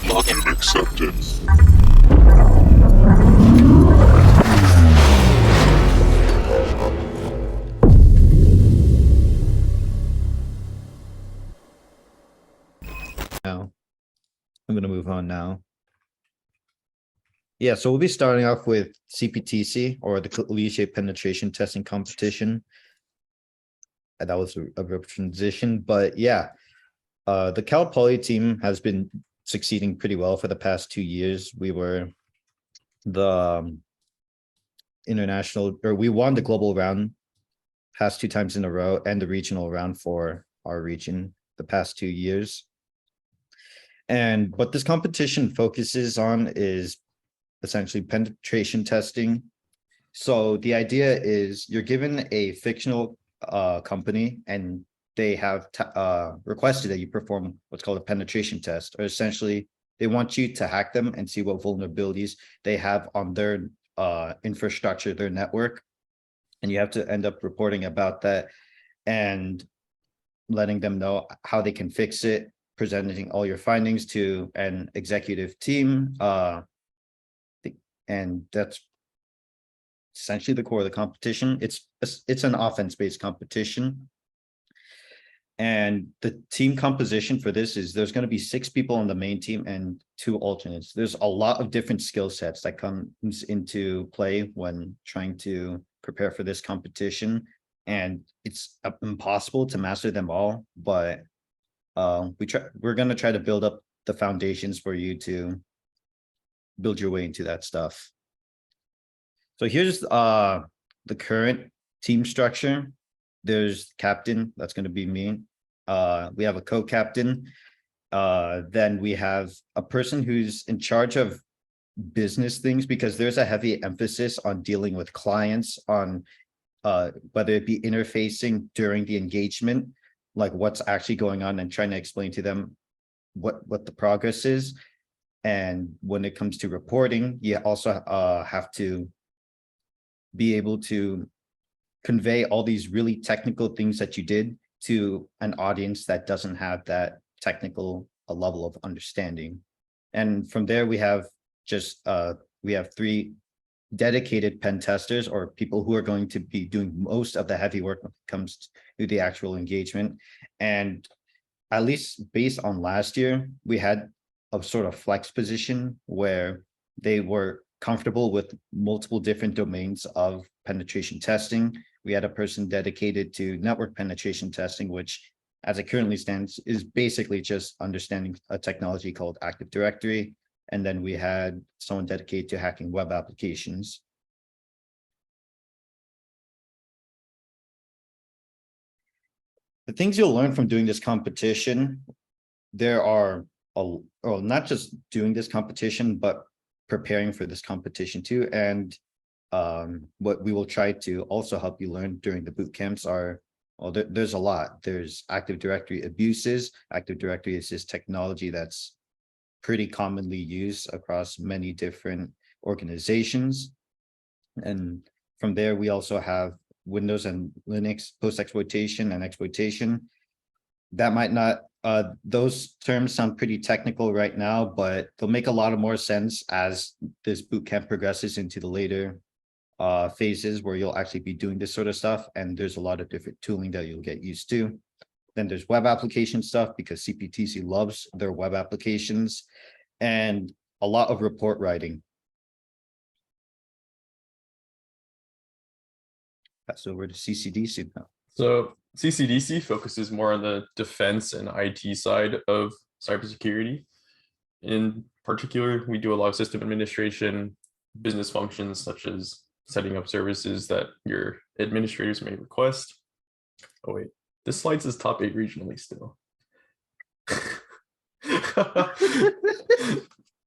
Login accepted. Now, I'm going to move on now. Yeah, so we'll be starting off with CPTC, or the collegiate penetration testing competition. And that was a rough transition, but yeah, the Cal Poly team has been succeeding pretty well for the past 2 years. We were the international, or we won the global round past 2 times in a row, and the regional round for our region the past 2 years. And what this competition focuses on is essentially penetration testing. So the idea is you're given a fictional company, and they have requested that you perform what's called a penetration test, or essentially they want you to hack them and see what vulnerabilities they have on their infrastructure, their network. And you have to end up reporting about that and letting them know how they can fix it, presenting all your findings to an executive team. And that's essentially the core of the competition. It's an offense-based competition. And the team composition for this is there's going to be 6 people on the main team and 2 alternates. There's a lot of different skill sets that comes into play when trying to prepare for this competition. And it's impossible to master them all, but we're going to try to build up the foundations for you to build your way into that stuff. So here's the current team structure. There's captain, that's going to be me. We have a co-captain. Then we have a person who's in charge of business things, because there's a heavy emphasis on dealing with clients, on whether it be interfacing during the engagement, like what's actually going on, and trying to explain to them what the progress is. And when it comes to reporting, you also have to be able to convey all these really technical things that you did to an audience that doesn't have that technical level of understanding. And from there, we have 3 dedicated pen testers, or people who are going to be doing most of the heavy work when it comes to the actual engagement. And at least based on last year, we had a sort of flex position where they were comfortable with multiple different domains of penetration testing. We had a person dedicated to network penetration testing, which, as it currently stands, is basically just understanding a technology called Active Directory. And then we had someone dedicated to hacking web applications. The things you'll learn from doing this competition, there are, not just doing this competition, but preparing for this competition too. And what we will try to also help you learn during the boot camps are, well, there's a lot. There's Active Directory abuses. Active Directory is this technology that's pretty commonly used across many different organizations. And from there, we also have Windows and Linux post-exploitation and exploitation. That might not, those terms sound pretty technical right now, but they'll make a lot of more sense as this bootcamp progresses into the later phases, where you'll actually be doing this sort of stuff. And there's a lot of different tooling that you'll get used to. Then there's web application stuff, because CPTC loves their web applications, and a lot of report writing. Pass over to CCDC now. So CCDC focuses more on the defense and IT side of cybersecurity. In particular, we do a lot of system administration, business functions such as setting up services that your administrators may request. Oh wait, this slide says top 8 regionally still.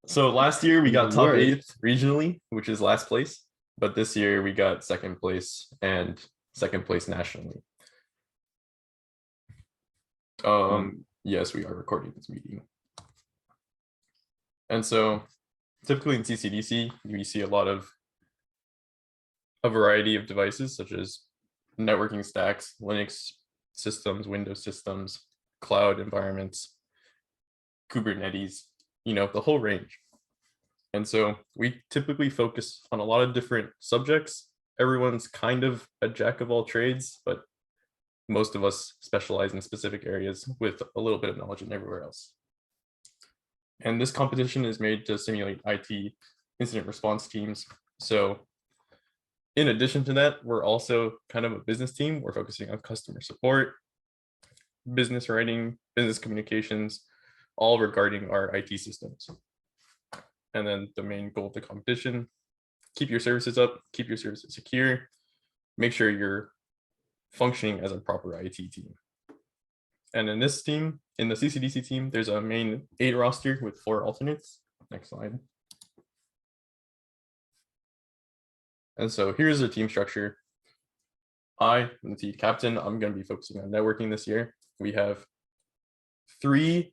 So last year we got top 8th regionally, which is last place, but this year we got 2nd place and 2nd place nationally. Yes, we are recording this meeting. And so typically in CCDC, we see a variety of devices such as networking stacks, Linux systems, Windows systems, cloud environments, Kubernetes, the whole range. And so we typically focus on a lot of different subjects. Everyone's kind of a jack of all trades, but most of us specialize in specific areas with a little bit of knowledge in everywhere else. And this competition is made to simulate IT incident response teams. So in addition to that, we're also kind of a business team. We're focusing on customer support, business writing, business communications, all regarding our IT systems. And then the main goal of the competition, keep your services up, keep your services secure, make sure you're functioning as a proper IT team. And in this team, in the CCDC team, there's a main 8 roster with 4 alternates. Next slide. And so here's the team structure. I am the team captain. I'm going to be focusing on networking this year. We have 3.5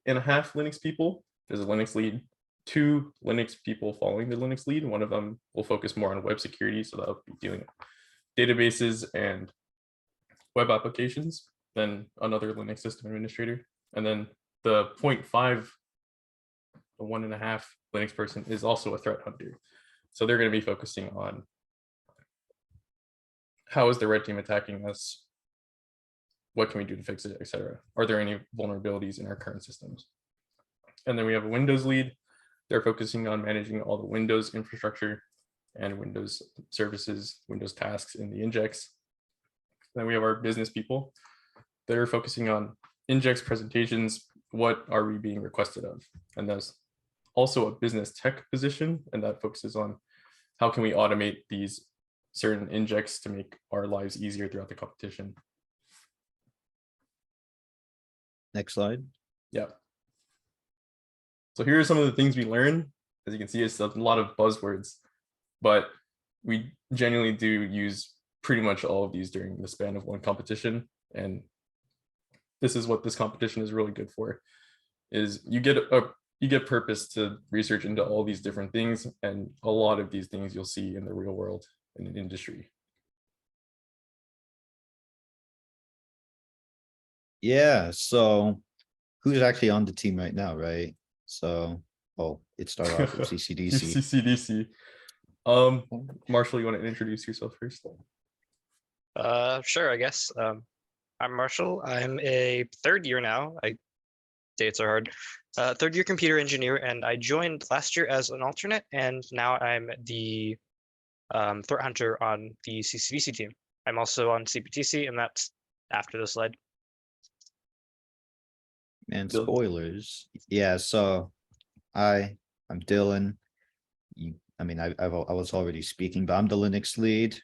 Linux people. There's a Linux lead, 2 Linux people following the Linux lead. One of them will focus more on web security, so that'll be dealing with databases and web applications. Then another Linux system administrator, and then the 0.5, the 1.5 Linux person is also a threat hunter. So they're going to be focusing on how is the red team attacking us? What can we do to fix it, etc. Are there any vulnerabilities in our current systems? And then we have a Windows lead. They're focusing on managing all the Windows infrastructure and Windows services, Windows tasks in the Injex. Then we have our business people. They're focusing on Injex presentations. What are we being requested of? And there's also a business tech position, and that focuses on how can we automate these certain Injex to make our lives easier throughout the competition. Next slide. Yeah. So here are some of the things we learn. As you can see, it's a lot of buzzwords, but we genuinely do use pretty much all of these during the span of one competition. And this is what this competition is really good for, is you get purpose to research into all these different things, and a lot of these things you'll see in the real world in an industry. Yeah, so who's actually on the team right now, right? So, oh, it started off with CCDC. CCDC. Marshall, you want to introduce yourself first? Sure, I guess. I'm Marshall. I'm a third year now. Dates are hard. Third year computer engineer, and I joined last year as an alternate, and now I'm the threat hunter on the CCDC team. I'm also on CPTC, and that's after the slide. And Dylan. spoilers. Yeah, so I'm Dylan. I mean, I was already speaking, but I'm the Linux lead.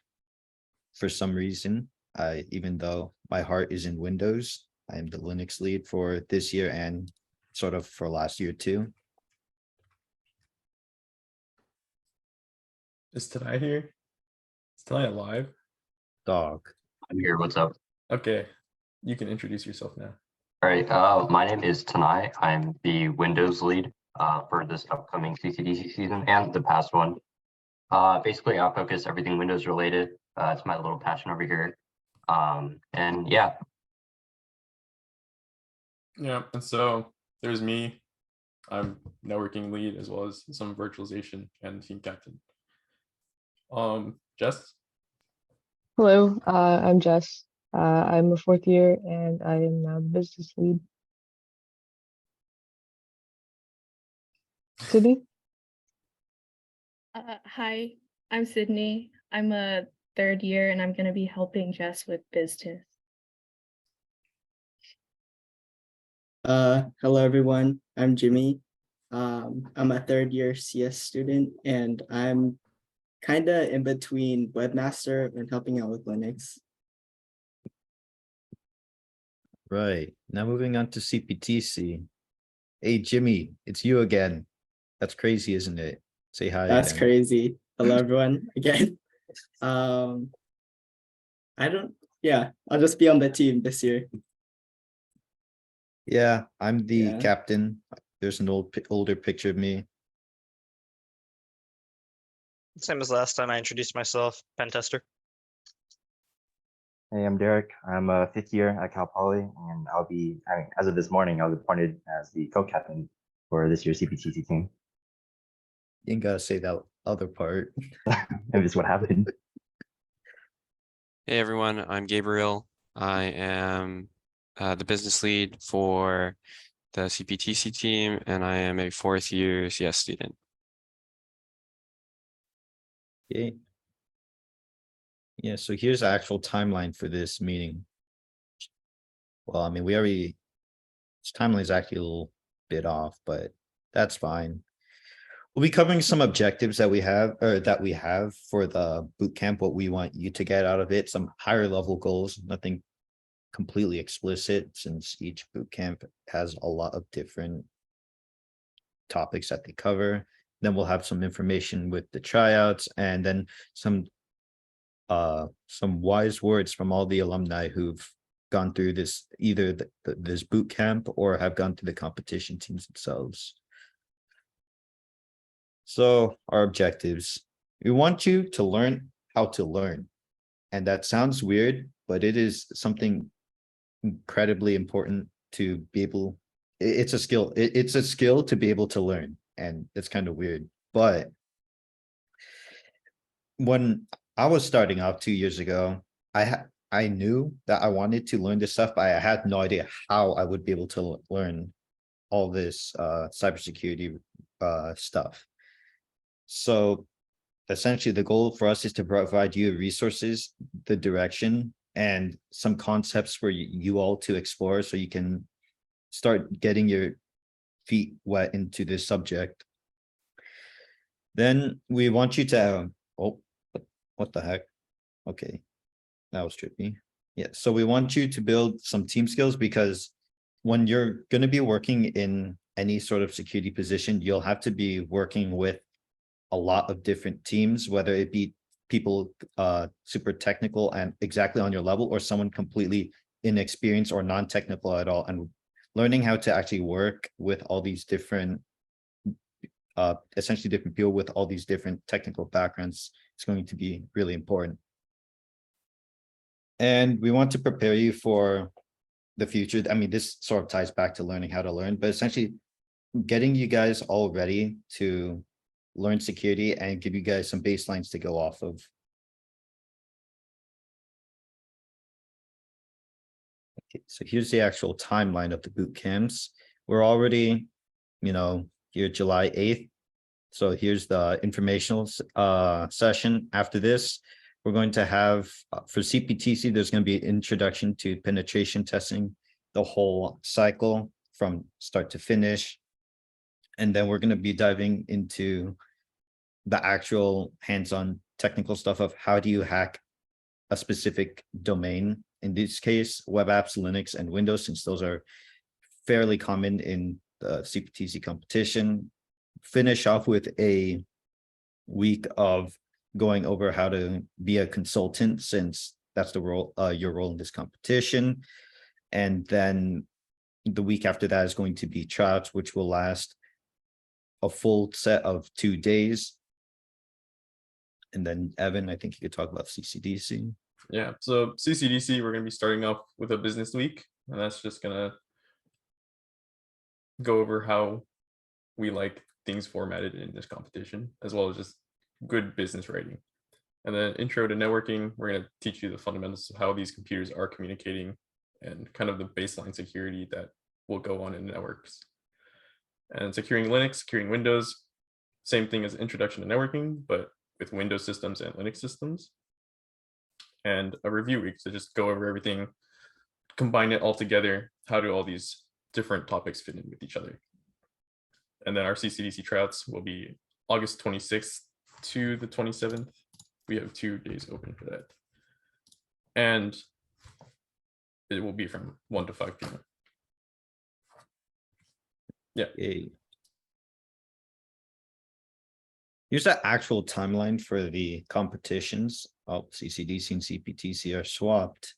For some reason, even though my heart is in Windows, I am the Linux lead for this year and sort of for last year too. Is Tanai here? Is Tanai alive? Dog. I'm here. What's up? Okay, you can introduce yourself now. All right. My name is Tanai. I'm the Windows lead for this upcoming CCDC season and the past one. Basically, I focus everything Windows related. It's my little passion over here. And yeah. Yeah, and so there's me. I'm networking lead as well as some virtualization and team captain. Jess? Hello, I'm Jess. I'm a fourth year and I am now the business lead. Sydney? Hi, I'm Sydney. I'm a third year and I'm going to be helping Jess with BizTiff. Hello everyone, I'm Jimmy. I'm a third year CS student and I'm kind of in between webmaster and helping out with Linux. Right. Now moving on to CPTC. Hey, Jimmy, it's you again. That's crazy, isn't it? Say hi. That's again. crazy. Hello everyone again. I'll just be on the team this year. Yeah, I'm the Yeah. captain. There's an older picture of me. Same as last time I introduced myself, pen tester. Hey, I'm Derek. I'm a fifth year at Cal Poly, and as of this morning, I was appointed as the co-captain for this year's CPTC team. You ain't gotta say that other part. And just what happened. Hey everyone, I'm Gabriel. I am the business lead for the CPTC team, and I am a 4th year CS student. Okay. Yeah, so here's the actual timeline for this meeting. Well, I mean, this timeline is actually a little bit off, but that's fine. We'll be covering some objectives that we have for the boot camp, what we want you to get out of it, some higher level goals, nothing completely explicit, since each boot camp has a lot of different topics that they cover. Then we'll have some information with the tryouts, and then some wise words from all the alumni who've gone through this, either this boot camp or have gone through the competition teams themselves. So our objectives: we want you to learn how to learn. And that sounds weird, but it is something incredibly important to be able, it's a skill. It's a skill to be able to learn. And it's kind of weird. But when I was starting off 2 years ago, I knew that I wanted to learn this stuff, but I had no idea how I would be able to learn all this cybersecurity stuff. So essentially the goal for us is to provide you resources, the direction, and some concepts for you all to explore, so you can start getting your feet wet into this subject. Then we want you to, oh, what the heck? Okay, that was trippy. Yeah, so we want you to build some team skills, because when you're going to be working in any sort of security position, you'll have to be working with a lot of different teams, whether it be people super technical and exactly on your level, or someone completely inexperienced or non-technical at all. And learning how to actually work with all these different essentially different people with all these different technical backgrounds is going to be really important. And we want to prepare you for the future. I mean, this sort of ties back to learning how to learn, but essentially getting you guys all ready to learn security and give you guys some baselines to go off of. Okay, so here's the actual timeline of the boot camps. We're already, here July 8th. So here's the informational session. After this, we're going to have, for CPTC, there's going to be an introduction to penetration testing, the whole cycle from start to finish. And then we're going to be diving into the actual hands-on technical stuff of how do you hack a specific domain, in this case web apps, Linux, and Windows, since those are fairly common in the CPTC competition. Finish off with a week of going over how to be a consultant, since that's the role, your role in this competition. And then the week after that is going to be tryouts, which will last a full set of 2 days. And then Evan, I think you could talk about CCDC. Yeah, so CCDC, we're going to be starting off with a business week, and that's just going to go over how we like things formatted in this competition, as well as just good business writing. And then intro to networking, we're going to teach you the fundamentals of how these computers are communicating and kind of the baseline security that will go on in networks. And securing Linux, securing Windows, same thing as introduction to networking, but with Windows systems and Linux systems. And a review week to just go over everything, combine it all together. How do all these different topics fit in with each other? And then our CCDC tryouts will be August 26th to the 27th. We have 2 days open for that. And it will be from 1 to 5 p.m. Yeah. Okay. Here's the actual timeline for the competitions. Oh, CCDC and CPTC are swapped.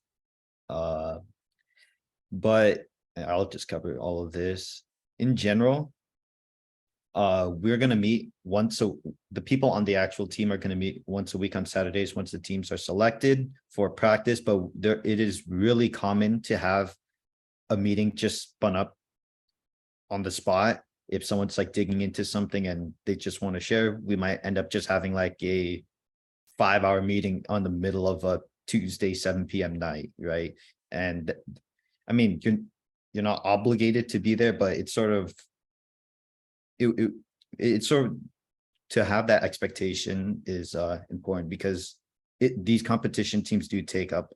But I'll just cover all of this. In general, we're going to meet once, so the people on the actual team are going to meet once a week on Saturdays once the teams are selected for practice. But it is really common to have a meeting just spun up on the spot if someone's like digging into something and they just want to share, we might end up just having like a 5-hour meeting on the middle of a Tuesday 7 p.m. night, right? And I mean, you're not obligated to be there, but it's sort of it's sort of to have that expectation is important, because these competition teams do take up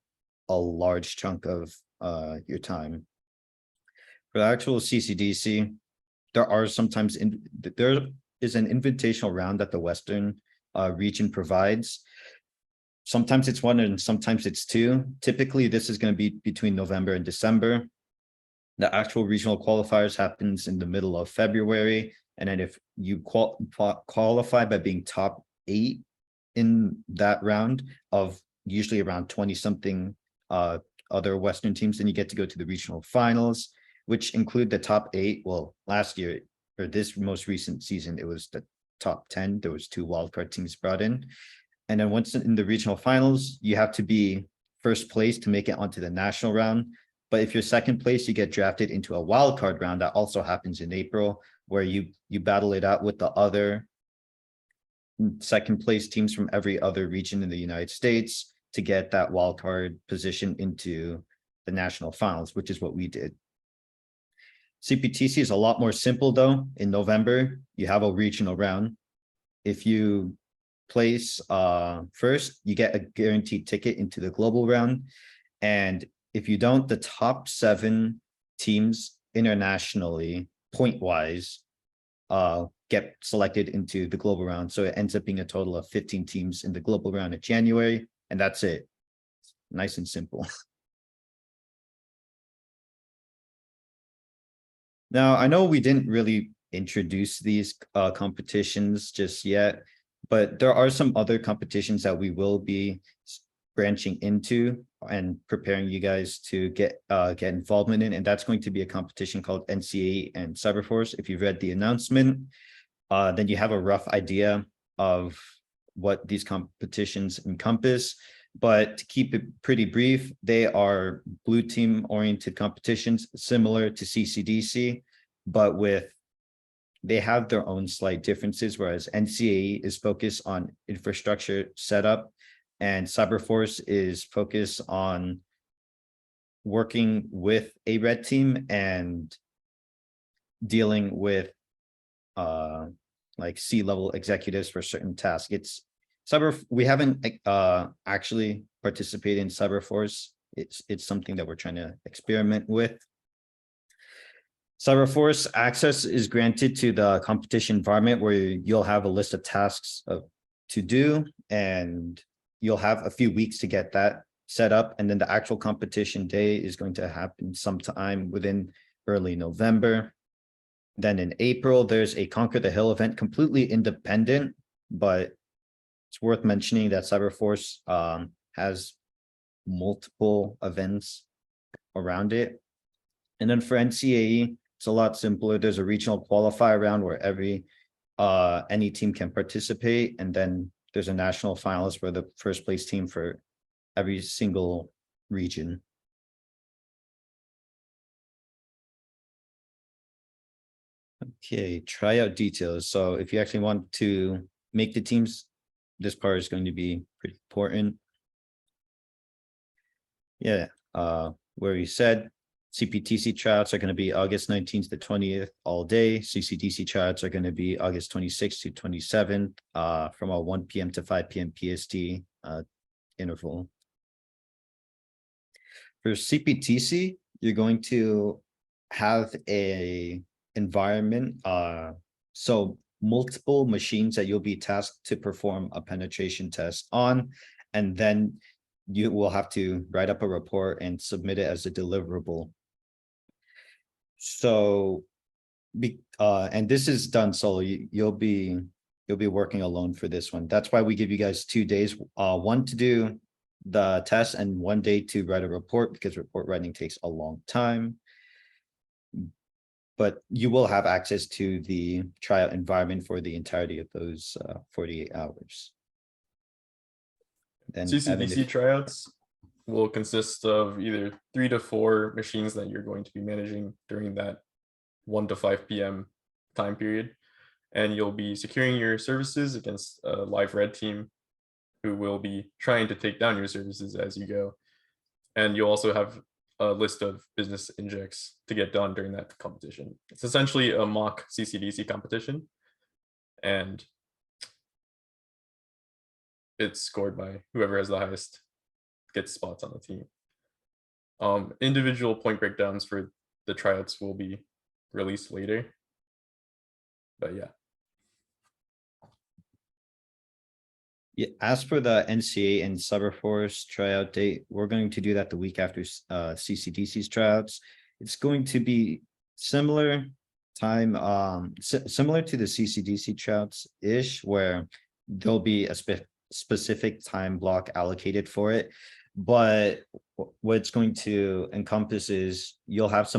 a large chunk of your time. For the actual CCDC, there are sometimes there is an invitational round that the Western region provides. Sometimes it's one and sometimes it's two. Typically, this is going to be between November and December. The actual regional qualifiers happens in the middle of February. And then if you qualify by being top 8 in that round of usually around 20 something other Western teams, then you get to go to the regional finals, which include the top 8. Well, last year or this most recent season, it was the top 10. There was 2 wildcard teams brought in. And then once in the regional finals, you have to be first place to make it onto the national round. But if you're second place, you get drafted into a wildcard round that also happens in April, where you battle it out with the other second place teams from every other region in the United States to get that wildcard position into the national finals, which is what we did. CPTC is a lot more simple though. In November, you have a regional round. If you place first, you get a guaranteed ticket into the global round. And if you don't, the top 7 teams internationally, point-wise, get selected into the global round. So it ends up being a total of 15 teams in the global round in January, and that's it. Nice and simple. Now, I know we didn't really introduce these competitions just yet, but there are some other competitions that we will be branching into and preparing you guys to get involvement in, and that's going to be a competition called NCAA and Cyberforce. If you've read the announcement, then you have a rough idea of what these competitions encompass. But to keep it pretty brief, they are blue team oriented competitions similar to CCDC, but they have their own slight differences, whereas NCAA is focused on infrastructure setup and Cyberforce is focused on working with a red team and dealing with like C-level executives for certain tasks. We haven't actually participated in Cyberforce. It's something that we're trying to experiment with. Cyberforce access is granted to the competition environment where you'll have a list of tasks to do, and you'll have a few weeks to get that set up. And then the actual competition day is going to happen sometime within early November. Then in April, there's a Conquer the Hill event, completely independent, but it's worth mentioning that Cyberforce has multiple events around it. And then for NCAE, it's a lot simpler. There's a regional qualifier round where any team can participate. And then there's a national finalist for the first place team for every single region. Okay, tryout details. So if you actually want to make the teams, this part is going to be pretty important. Yeah, where you said CPTC tryouts are going to be August 19th to 20th all day. CCDC tryouts are going to be August 26th to 27th from a 1 p.m. to 5 p.m. PST interval. For CPTC, you're going to have a environment, so multiple machines that you'll be tasked to perform a penetration test on, and then you will have to write up a report and submit it as a deliverable. So, and this is done solo. You'll be working alone for this one. That's why we give you guys 2 days, one to do the test and 1 day to write a report, because report writing takes a long time. But you will have access to the tryout environment for the entirety of those 48 hours. And CCDC tryouts will consist of either 3 to 4 machines that you're going to be managing during that 1 to 5 p.m. time period. And you'll be securing your services against a live red team who will be trying to take down your services as you go. And you'll also have a list of business injects to get done during that competition. It's essentially a mock CCDC competition, and it's scored by whoever has the highest gets spots on the team. Individual point breakdowns for the tryouts will be released later. But yeah. Yeah, as for the NCA and Cyberforce tryout date, we're going to do that the week after CCDC's tryouts. It's going to be similar time, similar to the CCDC tryouts ish, where there'll be a specific time block allocated for it. But what it's going to encompass is you'll have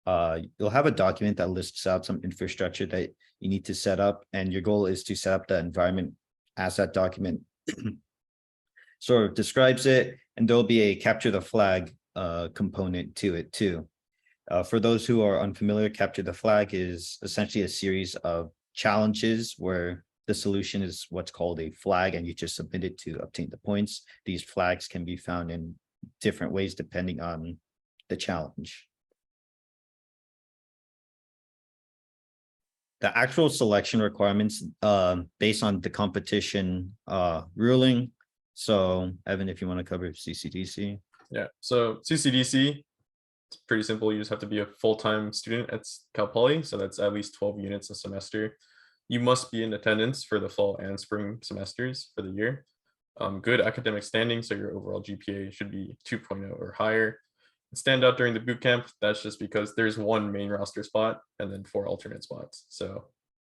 a document that lists out some infrastructure that you need to set up, and your goal is to set up the environment as that document sort of describes it, and there'll be a capture the flag component to it too. For those who are unfamiliar, capture the flag is essentially a series of challenges where the solution is what's called a flag, and you just submit it to obtain the points. These flags can be found in different ways depending on the challenge. The actual selection requirements based on the competition ruling. So Evan, if you want to cover CCDC. Yeah, so CCDC, it's pretty simple. You just have to be a full-time student at Cal Poly, so that's at least 12 units a semester. You must be in attendance for the fall and spring semesters for the year. Good academic standing, so your overall GPA should be 2.0 or higher. Stand out during the boot camp, that's just because there's one main roster spot and then 4 alternate spots. So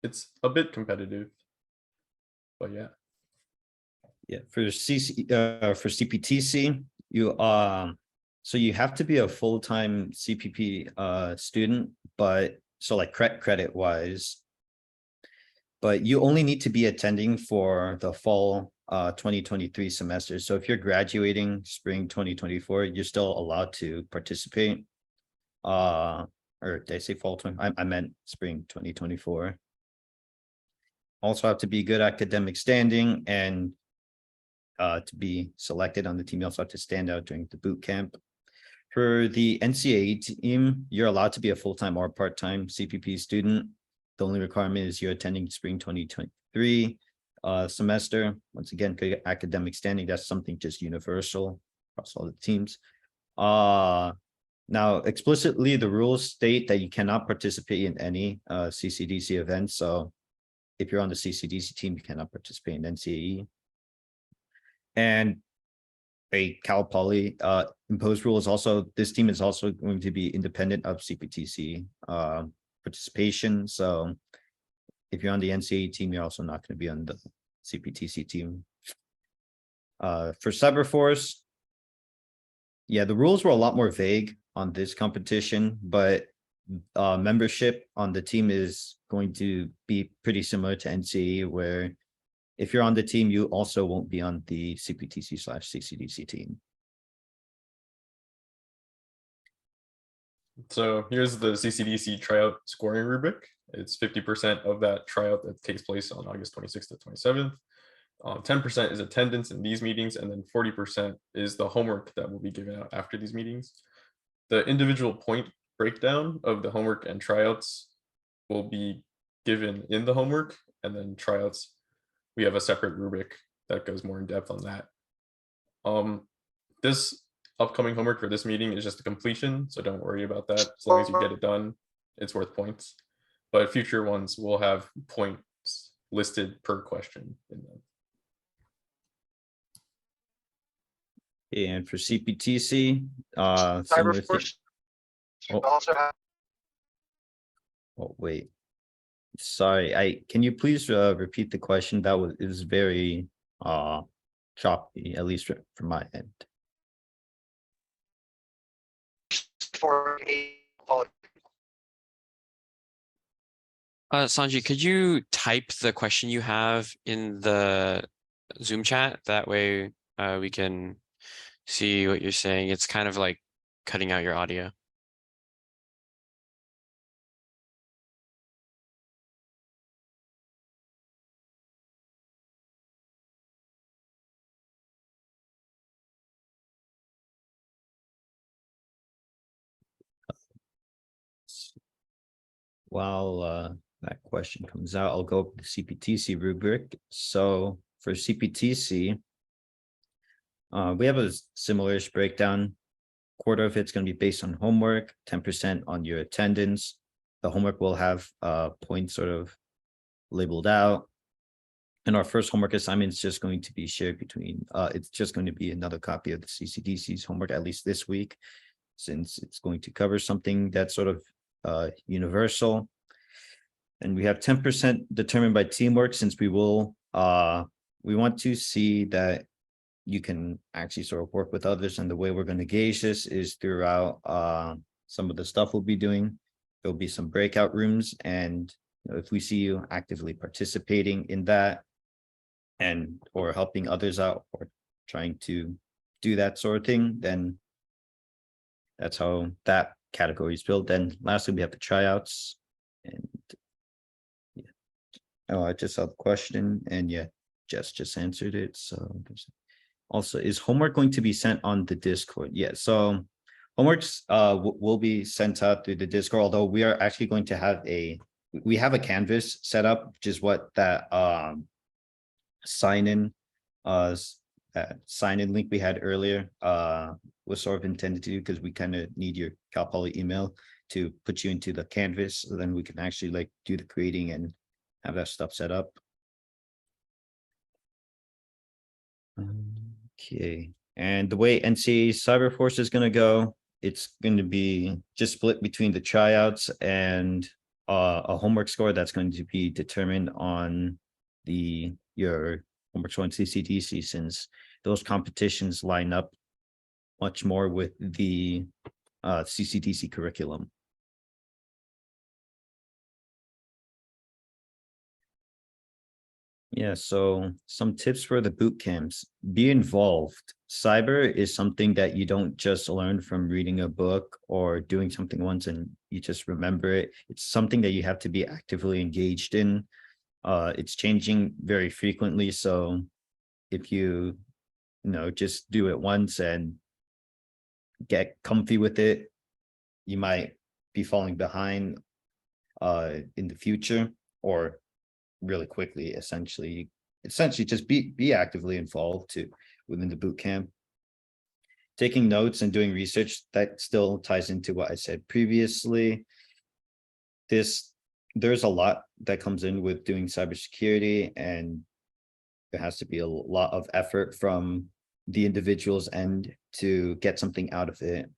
it's a bit competitive, but yeah. Yeah, for CPTC, you so you have to be a full-time CPP student, but so like credit wise, but you only need to be attending for the fall 2023 semester. So if you're graduating spring 2024, you're still allowed to participate. Or did I say fall 20? I meant spring 2024. Also have to be good academic standing, and to be selected on the team, you also have to stand out during the boot camp. For the NCAA team, you're allowed to be a full-time or part-time CPP student. The only requirement is you're attending spring 2023 semester. Once again, good academic standing, that's something just universal across all the teams. Now, explicitly, the rules state that you cannot participate in any CCDC events. So if you're on the CCDC team, you cannot participate in NCAE. And a Cal Poly imposed rule is also, this team is also going to be independent of CPTC participation. So if you're on the NCAA team, you're also not going to be on the CPTC team. For Cyberforce, yeah, the rules were a lot more vague on this competition, but membership on the team is going to be pretty similar to NCAE, where if you're on the team, you also won't be on the CPTC/CCDC team. So here's the CCDC tryout scoring rubric. It's 50% of that tryout that takes place on August 26th to 27th. 10% is attendance in these meetings, and then 40% is the homework that will be given out after these meetings. The individual point breakdown of the homework and tryouts will be given in the homework, and then tryouts, we have a separate rubric that goes more in depth on that. This upcoming homework for this meeting is just a completion, so don't worry about that. As long as you get it done, it's worth points. But future ones will have points listed per question in them. And for CPTC, similar thing. Oh, wait. Sorry, can you please repeat the question? That was, it was very choppy, at least from my end. Sanji, could you type the question you have in the Zoom chat? That way we can see what you're saying. It's kind of like cutting out your audio. while that question comes out, I'll go over the CPTC rubric. So for CPTC, we have a similar breakdown. Quarter of it's going to be based on homework, 10% on your attendance. The homework will have points sort of labeled out. And our first homework assignment is just going to be shared between, it's just going to be another copy of the CCDC's homework, at least this week, since it's going to cover something that's sort of universal. And we have 10% determined by teamwork, since we will, we want to see that you can actually sort of work with others. And the way we're going to gauge this is throughout some of the stuff we'll be doing. There'll be some breakout rooms, and if we see you actively participating in that and or helping others out or trying to do that sort of thing, then that's how that category is built. Then lastly, we have the tryouts. And yeah, oh, I just saw the question, and yeah, Jess just answered it. So also, is homework going to be sent on the Discord? Yeah, so homeworks will be sent out through the Discord, although we are actually going to have we have a Canvas set up, which is what that sign in link we had earlier was sort of intended to do, because we kind of need your Cal Poly email to put you into the Canvas, so then we can actually like do the creating and have that stuff set up. Okay, and the way NCAA Cyber Force is going to go, it's going to be just split between the tryouts and a homework score that's going to be determined on your homework score on CCDC, since those competitions line up much more with the CCDC curriculum. Yeah, so some tips for the boot camps: be involved. Cyber is something that you don't just learn from reading a book or doing something once and you just remember it. It's something that you have to be actively engaged in. It's changing very frequently. So if you just do it once and get comfy with it, you might be falling behind in the future, or really quickly. Essentially just be actively involved within the boot camp. Taking notes and doing research, that still ties into what I said previously. There's a lot that comes in with doing cybersecurity, and there has to be a lot of effort from the individual's end to get something out of it.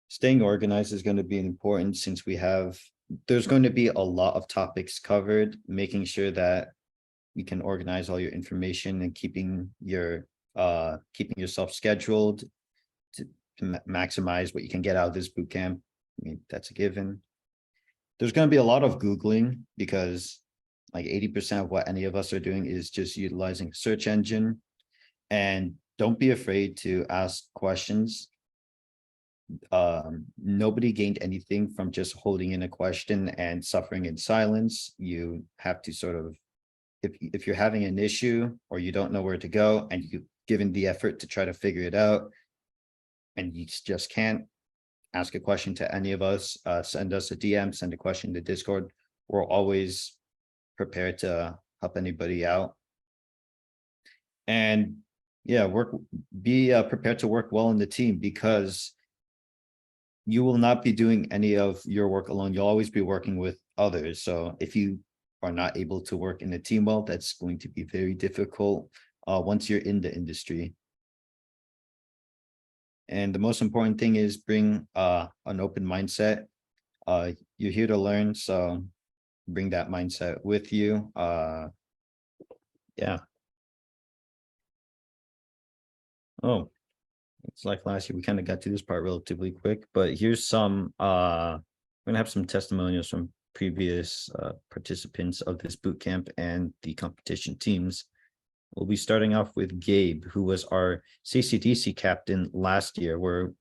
Staying organized is going to be important, since there's going to be a lot of topics covered. Making sure that you can organize all your information and keeping yourself scheduled to maximize what you can get out of this boot camp. I mean, that's a given. There's going to be a lot of Googling, because like 80% of what any of us are doing is just utilizing a search engine. And don't be afraid to ask questions. Nobody gained anything from just holding in a question and suffering in silence. You have to sort of, if you're having an issue or you don't know where to go, and you've given the effort to try to figure it out, and you just can't, ask a question to any of us. Send us a DM, send a question to Discord. We're always prepared to help anybody out. And yeah, be prepared to work well in the team, because you will not be doing any of your work alone. You'll always be working with others. So if you are not able to work in a team well, that's going to be very difficult once you're in the industry. And the most important thing is bring an open mindset. You're here to learn, so bring that mindset with you. Yeah. Oh, it's like last year, we kind of got to this part relatively quick, but here's some, I'm gonna have some testimonials from previous participants of this boot camp and the competition teams. We'll be starting off with Gabe, who was our CCDC captain last year, where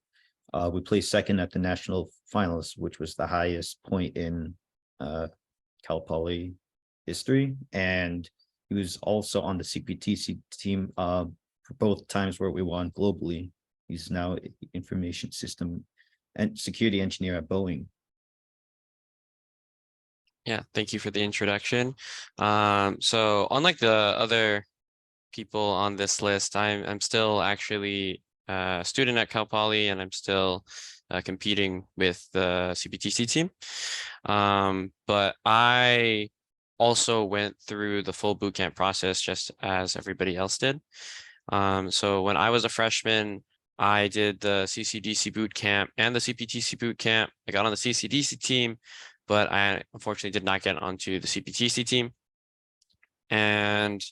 we placed second at the national finals, which was the highest point in Cal Poly history. And he was also on the CPTC team for both times where we won globally. He's now information system and security engineer at Boeing. Yeah, thank you for the introduction. So unlike the other people on this list, I'm still actually a student at Cal Poly, and I'm still competing with the CPTC team. But I also went through the full bootcamp process just as everybody else did. So when I was a freshman, I did the CCDC boot camp and the CPTC boot camp. I got on the CCDC team, but I unfortunately did not get onto the CPTC team. And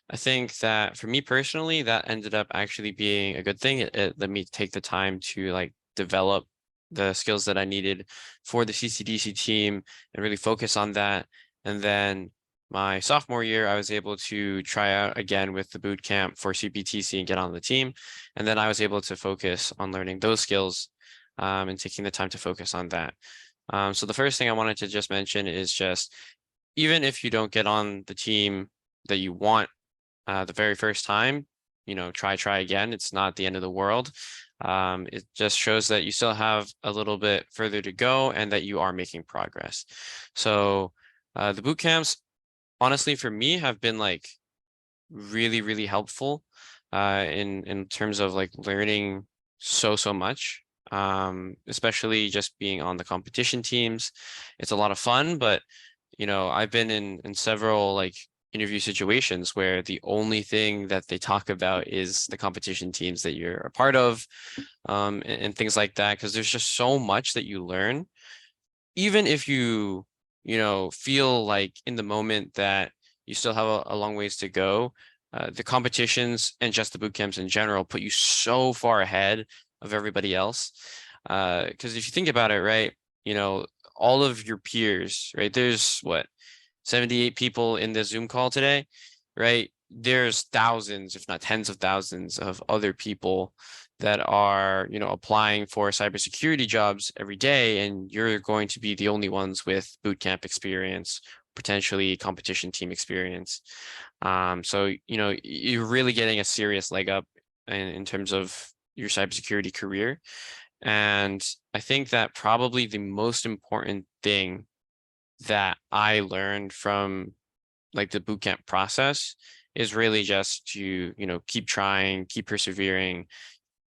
I think that for me personally, that ended up actually being a good thing. It let me take the time to like develop the skills that I needed for the CCDC team and really focus on that. And then my sophomore year, I was able to try out again with the boot camp for CPTC and get on the team. And then I was able to focus on learning those skills and taking the time to focus on that. So the first thing I wanted to just mention is just, even if you don't get on the team that you want the very first time, try again. It's not the end of the world. It just shows that you still have a little bit further to go and that you are making progress. So the boot camps, honestly, for me, have been like really, really helpful in terms of like learning so much. Especially just being on the competition teams. It's a lot of fun, but I've been in several like interview situations where the only thing that they talk about is the competition teams that you're a part of, and things like that, because there's just so much that you learn, even if you feel like in the moment that you still have a long ways to go. The competitions and just the boot camps in general put you so far ahead of everybody else. Because if you think about it, right, all of your peers, right, there's what, 78 people in this Zoom call today, right? There's thousands, if not tens of thousands of other people that are, applying for cybersecurity jobs every day, and you're going to be the only ones with bootcamp experience, potentially competition team experience. So, you're really getting a serious leg up in terms of your cybersecurity career. And I think that probably the most important thing that I learned from like the bootcamp process is really just to, keep trying, keep persevering.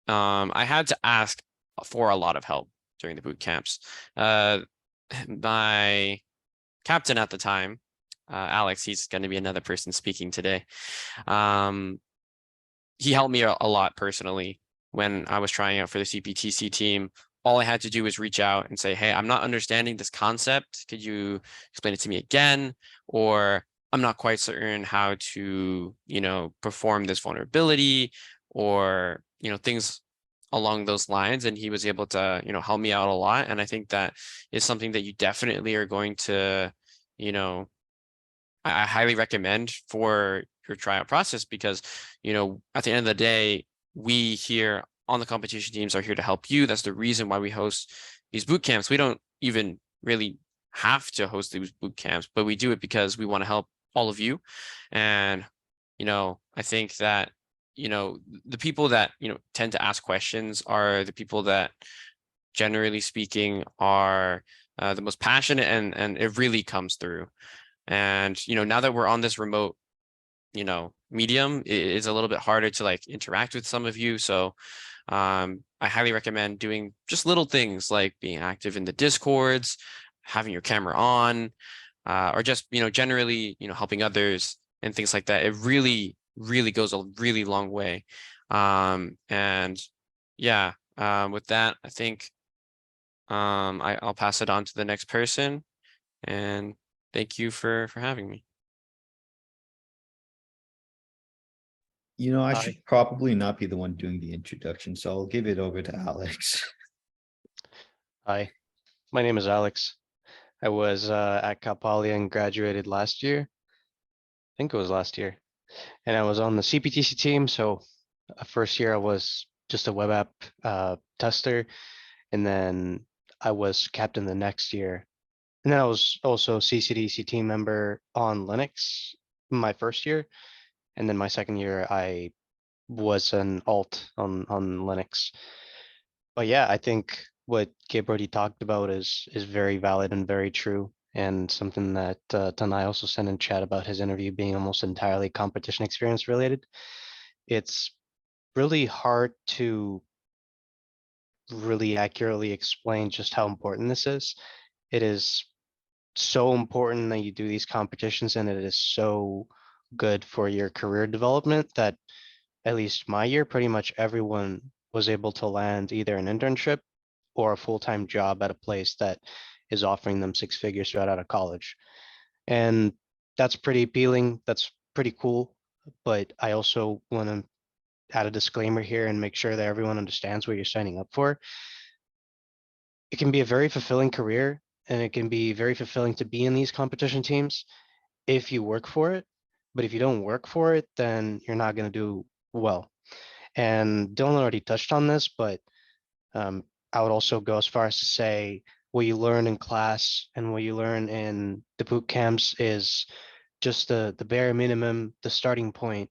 I had to ask for a lot of help during the boot camps. My captain at the time, Alex, he's going to be another person speaking today. He helped me a lot personally when I was trying out for the CPTC team. All I had to do was reach out and say, hey, I'm not understanding this concept. Could you explain it to me again? Or I'm not quite certain how to, perform this vulnerability, or, things along those lines. And he was able to, help me out a lot. And I think that is something that you definitely are going to, I highly recommend for your tryout process, because, at the end of the day, we here on the competition teams are here to help you. That's the reason why we host these boot camps. We don't even really have to host these boot camps, but we do it because we want to help all of you. And, I think that, the people that, tend to ask questions are the people that, generally speaking, are the most passionate, and it really comes through. And, now that we're on this remote, medium, it's a little bit harder to like interact with some of you. So I highly recommend doing just little things like being active in the Discords, having your camera on, or just, generally, helping others and things like that. It really, really goes a really long way. And yeah, with that, I think I'll pass it on to the next person. And thank you for having me. I Hi. should probably not be the one doing the introduction, so I'll give it over to Alex. Hi, my name is Alex. I was at Cal Poly and graduated last year. I think it was last year. And I was on the CPTC team. So first year I was just a web app tester. And then I was captain the next year. And then I was also CCDC team member on Linux my first year. And then my second year I was an alt on Linux. But yeah, I think what Gabe already talked about is very valid and very true. and something that Tanai also sent in chat about his interview being almost entirely competition experience related. It's really hard to really accurately explain just how important this is. It is so important that you do these competitions, and it is so good for your career development that at least my year, pretty much everyone was able to land either an internship or a full-time job at a place that is offering them six figures right out of college. And that's pretty appealing. That's pretty cool. But I also want to add a disclaimer here and make sure that everyone understands what you're signing up for. It can be a very fulfilling career, and it can be very fulfilling to be in these competition teams if you work for it. But if you don't work for it, then you're not going to do well. And Dylan already touched on this, but I would also go as far as to say what you learn in class and what you learn in the boot camps is just the bare minimum, the starting point.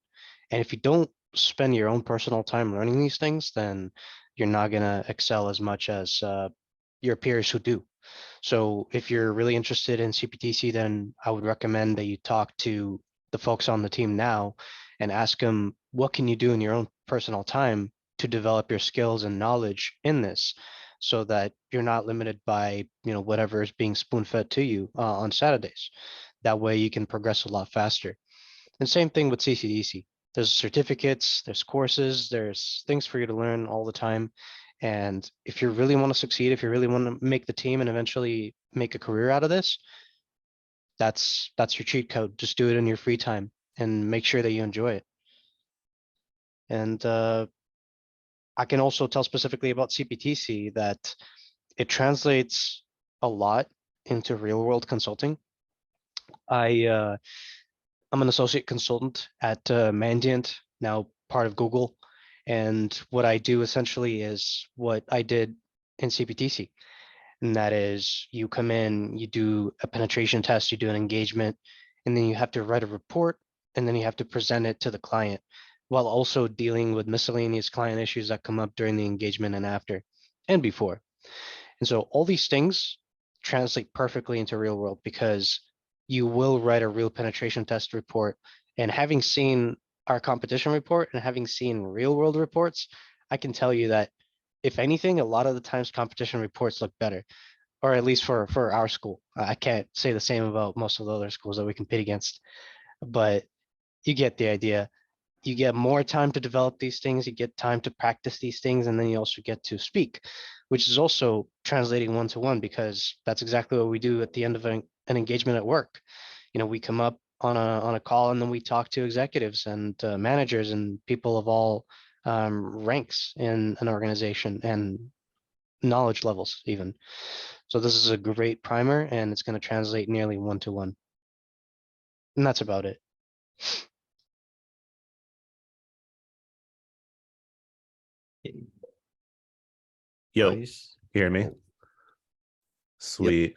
And if you don't spend your own personal time learning these things, then you're not gonna excel as much as your peers who do. So if you're really interested in CPTC, then I would recommend that you talk to the folks on the team now and ask them, what can you do in your own personal time to develop your skills and knowledge in this so that you're not limited by, whatever is being spoon fed to you on Saturdays. That way you can progress a lot faster. And same thing with CCDC. There's certificates, there's courses, there's things for you to learn all the time. And if you really want to succeed, if you really want to make the team and eventually make a career out of this, that's your cheat code. Just do it in your free time and make sure that you enjoy it. And I can also tell specifically about CPTC that it translates a lot into real world consulting. I'm an associate consultant at Mandiant, now part of Google. And what I do essentially is what I did in CPTC. And that is you come in, you do a penetration test, you do an engagement, and then you have to write a report, and then you have to present it to the client while also dealing with miscellaneous client issues that come up during the engagement and after and before. And so all these things translate perfectly into real world because you will write a real penetration test report. And having seen our competition report and having seen real world reports, I can tell you that if anything, a lot of the times competition reports look better, or at least for our school. I can't say the same about most of the other schools that we compete against, but you get the idea. You get more time to develop these things, you get time to practice these things, and then you also get to speak, which is also translating one-to-one because that's exactly what we do at the end of an engagement at work. We come up on a call and then we talk to executives and managers and people of all ranks in an organization and knowledge levels even. So this is a great primer and it's going to translate nearly one-to-one. And that's about it. Yo, Bryce? you hear me? Sweet.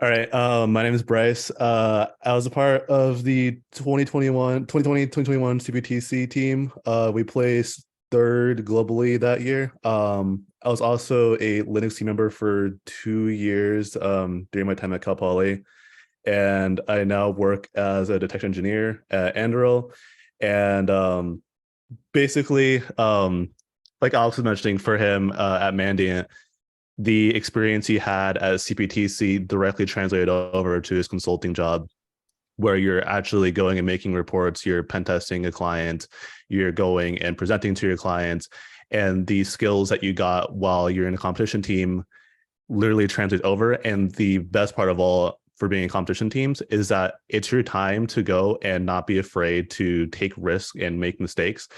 All right. My name is Bryce. I was a part of the 2021 CBTC team. We placed third globally that year. I was also a Linux team member for 2 years during my time at Cal Poly. And I now work as a detection engineer at Anduril. And basically, like Alex was mentioning, for him at Mandiant, the experience he had at CPTC directly translated over to his consulting job, where you're actually going and making reports, you're pen testing a client, you're going and presenting to your clients, and the skills that you got while you're in a competition team literally translate over. And the best part of all for being in competition teams is that it's your time to go and not be afraid to take risks and make mistakes.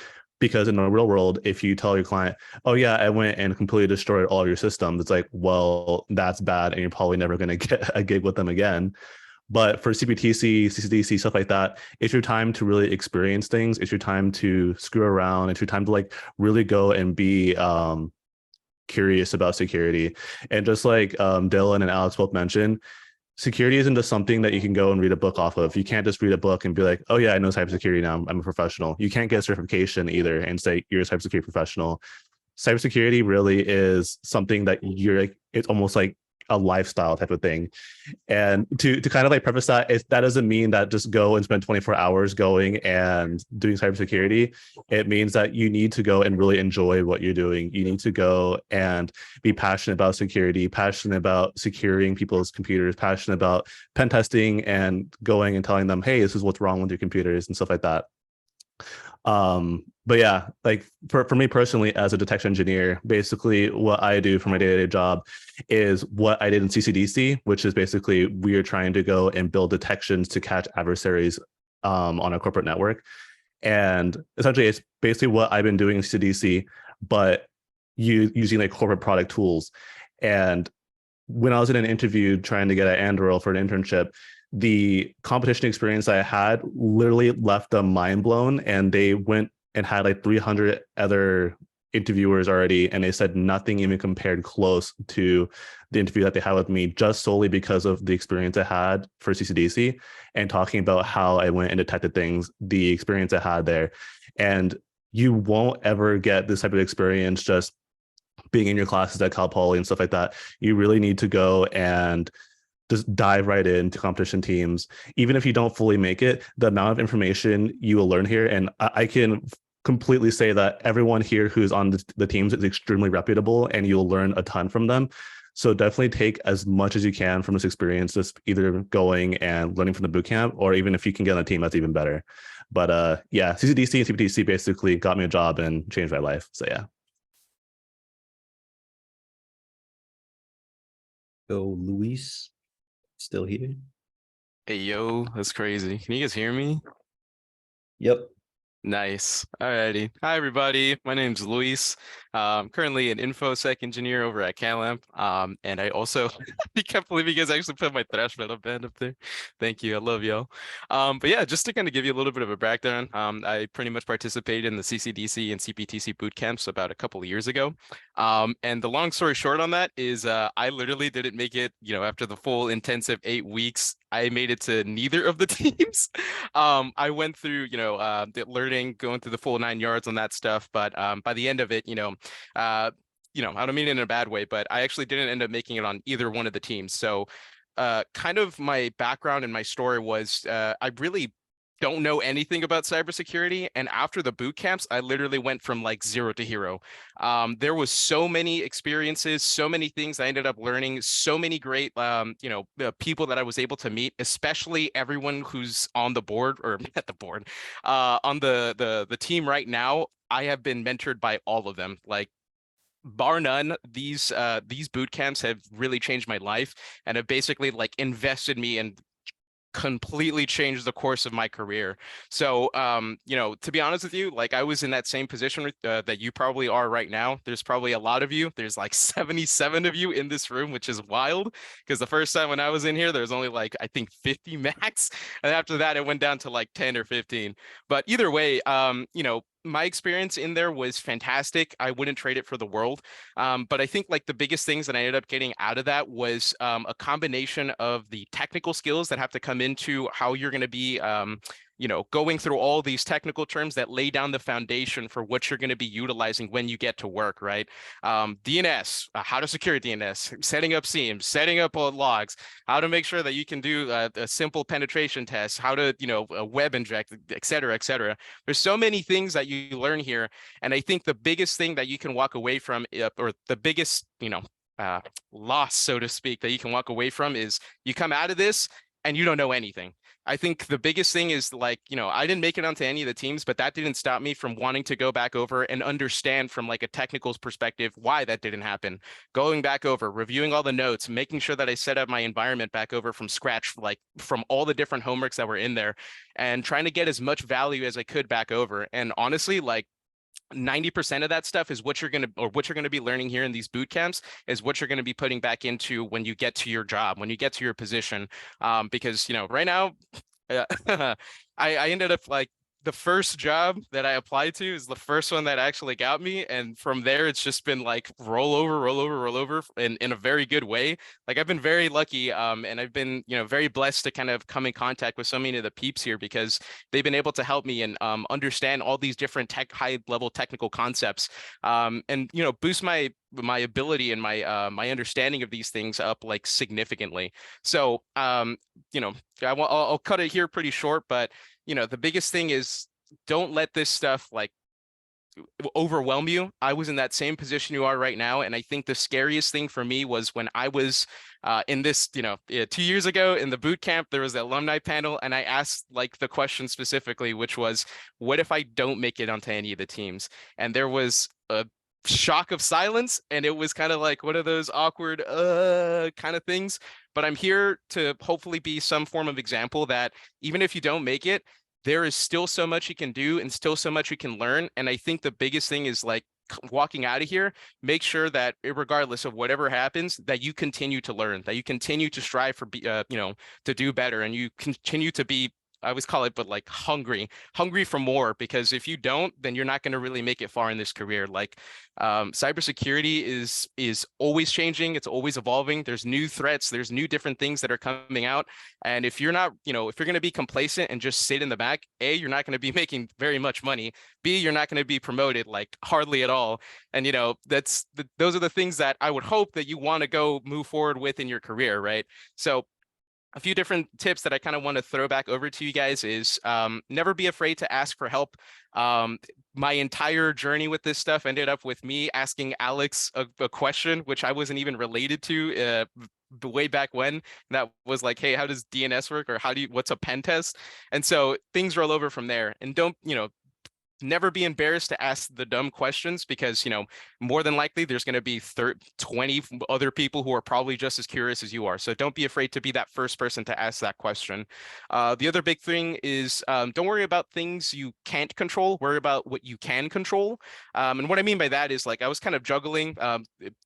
Because in the real world, if you tell your client, oh yeah, I went and completely destroyed all of your systems, it's like, well, that's bad. And you're probably never going to get a gig with them again. But for CPTC, CCDC, stuff like that, it's your time to really experience things. It's your time to screw around. It's your time to like really go and be curious about security. And just like Dylan and Alex both mentioned, security isn't just something that you can go and read a book off of. You can't just read a book and be like, oh yeah, I know cybersecurity now, I'm a professional. You can't get a certification either and say you're a cybersecurity professional. Cybersecurity really is something that you're like, it's almost like a lifestyle type of thing. And to kind of like preface that, that doesn't mean that just go and spend 24 hours going and doing cybersecurity. It means that you need to go and really enjoy what you're doing. You need to go and be passionate about security, passionate about securing people's computers, passionate about pen testing and going and telling them, hey, this is what's wrong with your computers and stuff like that. But yeah, like for me personally, as a detection engineer, basically what I do for my day-to-day job is what I did in CCDC, which is basically we are trying to go and build detections to catch adversaries on a corporate network. And essentially it's basically what I've been doing in CCDC, but using like corporate product tools. And when I was in an interview trying to get at Anduril for an internship, the competition experience I had literally left them mind blown, and they went and had like 300 other interviewers already, and they said nothing even compared close to the interview that they had with me, just solely because of the experience I had for CCDC and talking about how I went and detected things, the experience I had there. And you won't ever get this type of experience just being in your classes at Cal Poly and stuff like that. You really need to go and just dive right into competition teams. Even if you don't fully make it, the amount of information you will learn here, and I can completely say that everyone here who's on the teams is extremely reputable and you'll learn a ton from them. So definitely take as much as you can from this experience, just either going and learning from the boot camp, or even if you can get on a team, that's even better. But yeah, CCDC and CPTC basically got me a job and changed my life. So yeah. Go, Luis. Still here? Hey, yo, that's crazy. Can you guys hear me? Yep. Nice. Alrighty. Hi, everybody. My name's Luis. I'm currently an InfoSec engineer over at CalAmp. And I also, I can't believe you guys actually put my thrash metal band up there. Thank you. I love y'all. But yeah, just to kind of give you a little bit of a background, I pretty much participated in the CCDC and CPTC boot camps about a couple of years ago. And the long story short on that is I literally didn't make it, after the full intensive 8 weeks. I made it to neither of the teams. I went through, the learning, going through the full 9 yards on that stuff. But by the end of it, I don't mean it in a bad way, but I actually didn't end up making it on either one of the teams. So kind of my background and my story was I really don't know anything about cybersecurity. And after the boot camps, I literally went from like 0 to hero. There was so many experiences, so many things I ended up learning, so many great, people that I was able to meet, especially everyone who's on the board or at the board, on the team right now. I have been mentored by all of them. Like, bar none, these boot camps have really changed my life and have basically like invested me and completely changed the course of my career. So, to be honest with you, like I was in that same position that you probably are right now. There's probably a lot of you. There's like 77 of you in this room, which is wild because the first time when I was in here, there was only like, I think 50 max. And after that, it went down to like 10 or 15. But either way, my experience in there was fantastic. I wouldn't trade it for the world. But I think like the biggest things that I ended up getting out of that was a combination of the technical skills that have to come into how you're going to be going through all these technical terms that lay down the foundation for what you're going to be utilizing when you get to work, right? DNS, how to secure DNS, setting up seams, setting up logs, how to make sure that you can do a simple penetration test, how to, web inject, et cetera, et cetera. There's so many things that you learn here. And I think the biggest thing that you can walk away from, or the biggest, loss, so to speak, that you can walk away from is you come out of this and you don't know anything. I think the biggest thing is like, I didn't make it onto any of the teams, but that didn't stop me from wanting to go back over and understand from like a technical perspective why that didn't happen. Going back over, reviewing all the notes, making sure that I set up my environment back over from scratch, like from all the different homeworks that were in there, and trying to get as much value as I could back over. And honestly, like 90% of that stuff is what you're going to be learning here in these boot camps is what you're going to be putting back into when you get to your job, when you get to your position. Because, right now, I ended up like the first job that I applied to is the first one that actually got me. And from there, it's just been like roll over in a very good way. Like I've been very lucky and I've been, very blessed to kind of come in contact with so many of the peeps here because they've been able to help me and understand all these different high level technical concepts and, boost my my ability and my understanding of these things up like significantly. So you know, I'll cut it here pretty short, but you know, the biggest thing is don't let this stuff like overwhelm you. I was in that same position you are right now, and I think the scariest thing for me was when I was in this, you know, 2 years ago in the boot camp, there was the alumni panel, and I asked like the question specifically, which was, what if I don't make it onto any of the teams? And there was a shock of silence, and it was kind of like one of those awkward kind of things. But I'm here to hopefully be some form of example that even if you don't make it, there is still so much you can do and still so much you can learn. And I think the biggest thing is like walking out of here, make sure that regardless of whatever happens, that you continue to learn, that you continue to strive for, you know, to do better, and you continue to be, I always call it, but like hungry for more, because if you don't, then you're not going to really make it far in this career. Like cybersecurity is always changing. It's always evolving. There's new threats. There's new different things that are coming out. And if you're not, you know, if you're going to be complacent and just sit in the back, A, you're not going to be making very much money. B, you're not going to be promoted like hardly at all. And, you know, those are the things that I would hope that you want to go move forward with in your career, right? So a few different tips that I kind of want to throw back over to you guys is never be afraid to ask for help. My entire journey with this stuff ended up with me asking Alex a question, which I wasn't even related to way back when. That was like, hey, how does DNS work? Or what's a pen test? And so things roll over from there. And don't, you know, never be embarrassed to ask the dumb questions, because, you know, more than likely there's going to be 20 other people who are probably just as curious as you are. So don't be afraid to be that first person to ask that question. The other big thing is don't worry about things you can't control. Worry about what you can control. And what I mean by that is, like, I was kind of juggling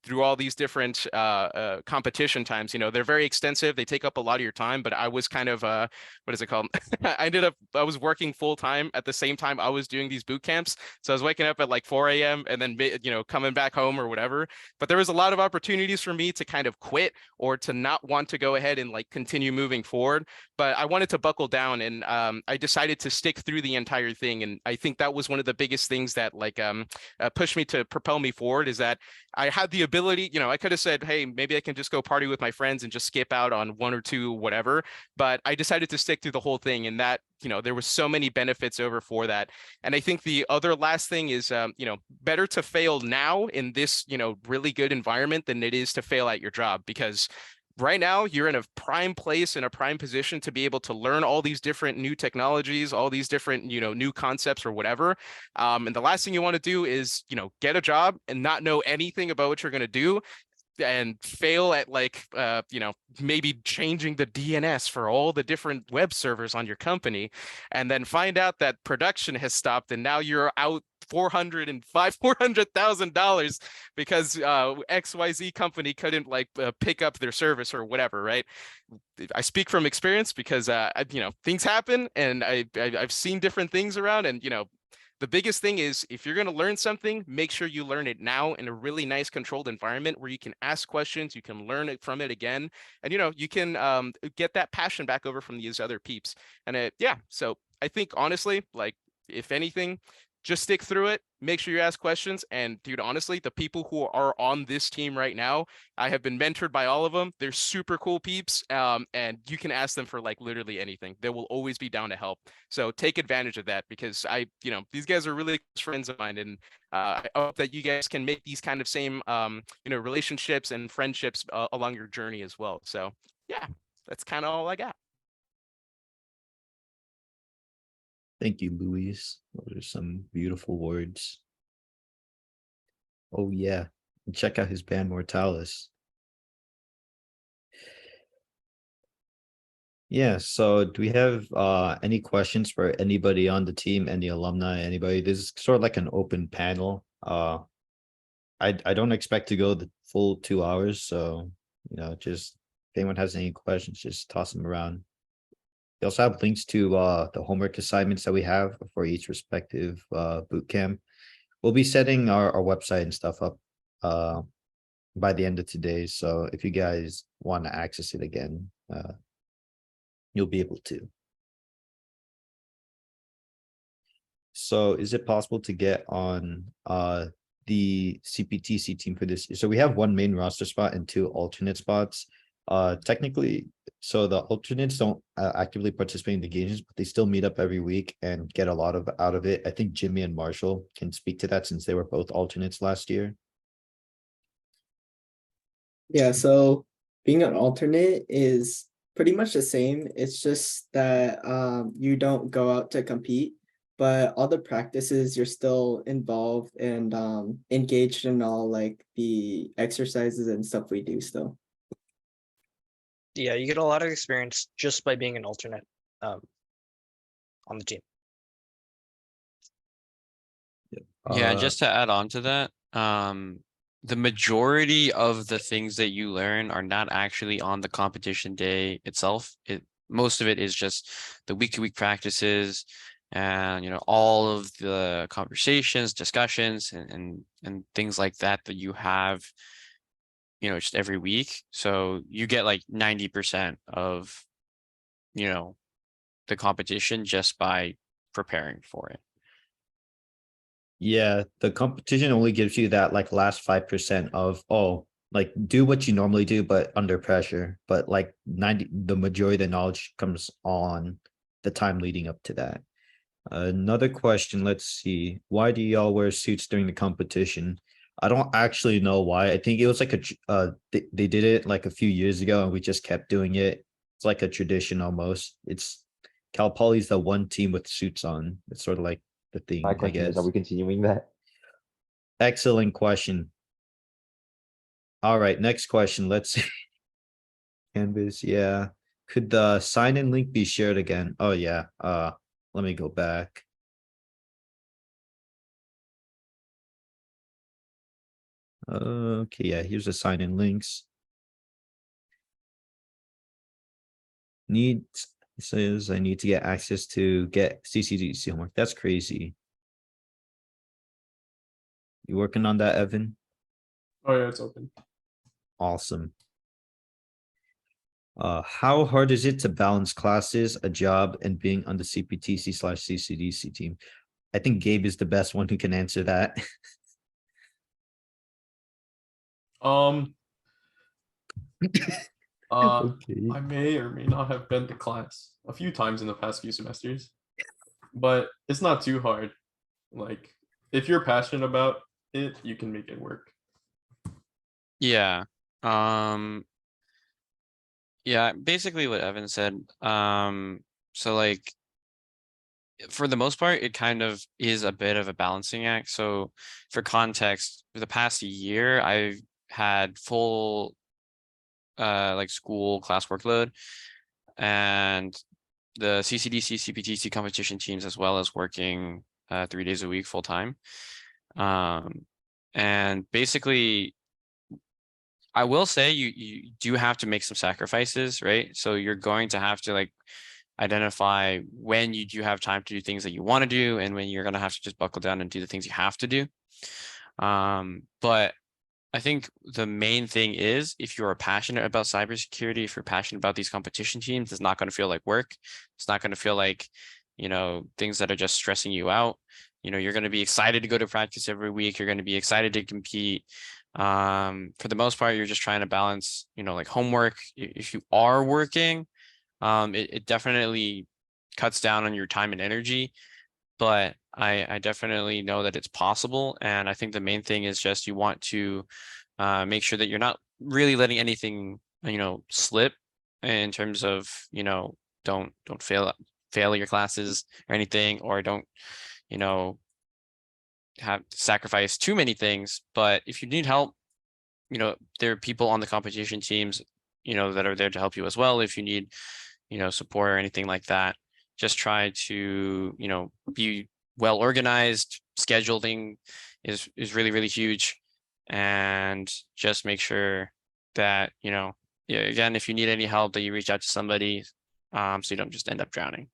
through all these different competition times. You know, they're very extensive. They take up a lot of your time, but I was kind of, what is it called? I was working full time at the same time I was doing these boot camps. So I was waking up at like 4 a.m. and then, you know, coming back home or whatever. But there was a lot of opportunities for me to kind of quit or to not want to go ahead and like continue moving forward. But I wanted to buckle down, and I decided to stick through the entire thing. And I think that was one of the biggest things that like pushed me to propel me forward, is that I had the ability, you know, I could have said, hey, maybe I can just go party with my friends and just skip out on 1 or 2, whatever. But I decided to stick through the whole thing, and that, you know, there was so many benefits over for that. And I think the other last thing is, you know, better to fail now in this, you know, really good environment than it is to fail at your job, because right now you're in a prime place, in a prime position to be able to learn all these different new technologies, all these different, you know, new concepts or whatever. And the last thing you want to do is, you know, get a job and not know anything about what you're going to do, and fail at like you know, maybe changing the DNS for all the different web servers on your company, and then find out that production has stopped and now you're out $400,000 because XYZ company couldn't like pick up their service or whatever, right? I speak from experience because you know, things happen, and I've seen different things around, and you know, the biggest thing is, if you're going to learn something, make sure you learn it now in a really nice controlled environment where you can ask questions, you can learn it from it again, and you know, you can get that passion back over from these other peeps. And yeah, so I think honestly, like, if anything, just stick through it, make sure you ask questions. And dude, honestly, the people who are on this team right now, I have been mentored by all of them. They're super cool peeps, and you can ask them for like literally anything. They will always be down to help. So take advantage of that, because you know, these guys are really close friends of mine, and I hope that you guys can make these kind of same, you know, relationships and friendships along your journey as well. So yeah, that's kind of all I got. Thank you, Luis. Those are some beautiful words. Oh yeah, and check out his band Mortalis. Yeah, so do we have any questions for anybody on the team, any alumni, anybody? This is sort of like an open panel. I don't expect to go the full 2 hours, so you know, just if anyone has any questions, just toss them around. We also have links to the homework assignments that we have for each respective boot camp. We'll be setting our website and stuff up by the end of today. So if you guys want to access it again, you'll be able to. So is it possible to get on the CPTC team for this year. So we have one main roster spot and two alternate spots. Technically, so the alternates don't actively participate in the games, but they still meet up every week and get a lot of out of it. I think Jimmy and Marshall can speak to that since they were both alternates last year. Yeah, so being an alternate is pretty much the same. It's just that you don't go out to compete, but all the practices you're still involved and engaged in all like the exercises and stuff we do still. Yeah, you get a lot of experience just by being an alternate on the team. Yeah, just to add on to that, the majority of the things that you learn are not actually on the competition day itself. Most of it is just the week-to-week practices and all of the conversations, discussions, and things like that that you have, just every week. So you get like 90% of, the competition just by preparing for it. Yeah, the competition only gives you that like last 5% of, oh, like do what you normally do, but under pressure. But like the majority of the knowledge comes on the time leading up to that. Another question, let's see. Why do y'all wear suits during the competition? I don't actually know why. I think it was like they did it like a few years ago and we just kept doing it. It's like a tradition almost. It's Cal Poly's the one team with suits on. It's sort of like the thing, My I question is, guess. are we continuing that? Excellent question. All right, next question. Let's see. Canvas, yeah. Could the sign-in link be shared again? Oh yeah. Let me go back. Okay, yeah, here's the sign-in links. It says I need to get access to get CCDC homework. That's crazy. You working on that, Evan? Oh yeah, it's open. Awesome. How hard is it to balance classes, a job, and being on the CPTC/CCDC team? I think Gabe is the best one who can answer that. Okay. I may or may not have been to class a few times in the past few semesters, but it's not too hard. Like, if you're passionate about it, you can make it work. Yeah. Yeah, basically what Evan said. So like for the most part, it kind of is a bit of a balancing act. So for context, for the past year, I've had full like school class workload and the CCDC, CPTC competition teams, as well as working 3 days a week full time. And basically, I will say you do have to make some sacrifices, right? So you're going to have to like identify when you do have time to do things that you want to do and when you're going to have to just buckle down and do the things you have to do. But I think the main thing is if you're passionate about cybersecurity, if you're passionate about these competition teams, it's not going to feel like work. It's not going to feel like, things that are just stressing you out. You're going to be excited to go to practice every week. You're going to be excited to compete. For the most part, you're just trying to balance, like homework. If you are working, it definitely cuts down on your time and energy, but I definitely know that it's possible. And I think the main thing is just you want to make sure that you're not really letting anything, slip in terms of, don't fail your classes or anything, or don't, have to sacrifice too many things. But if you need help, there are people on the competition teams, that are there to help you as well. If you need, support or anything like that, just try to, be well organized. Scheduling is really, really huge. And just make sure that, yeah, again, if you need any help, that you reach out to somebody, so you don't just end up drowning.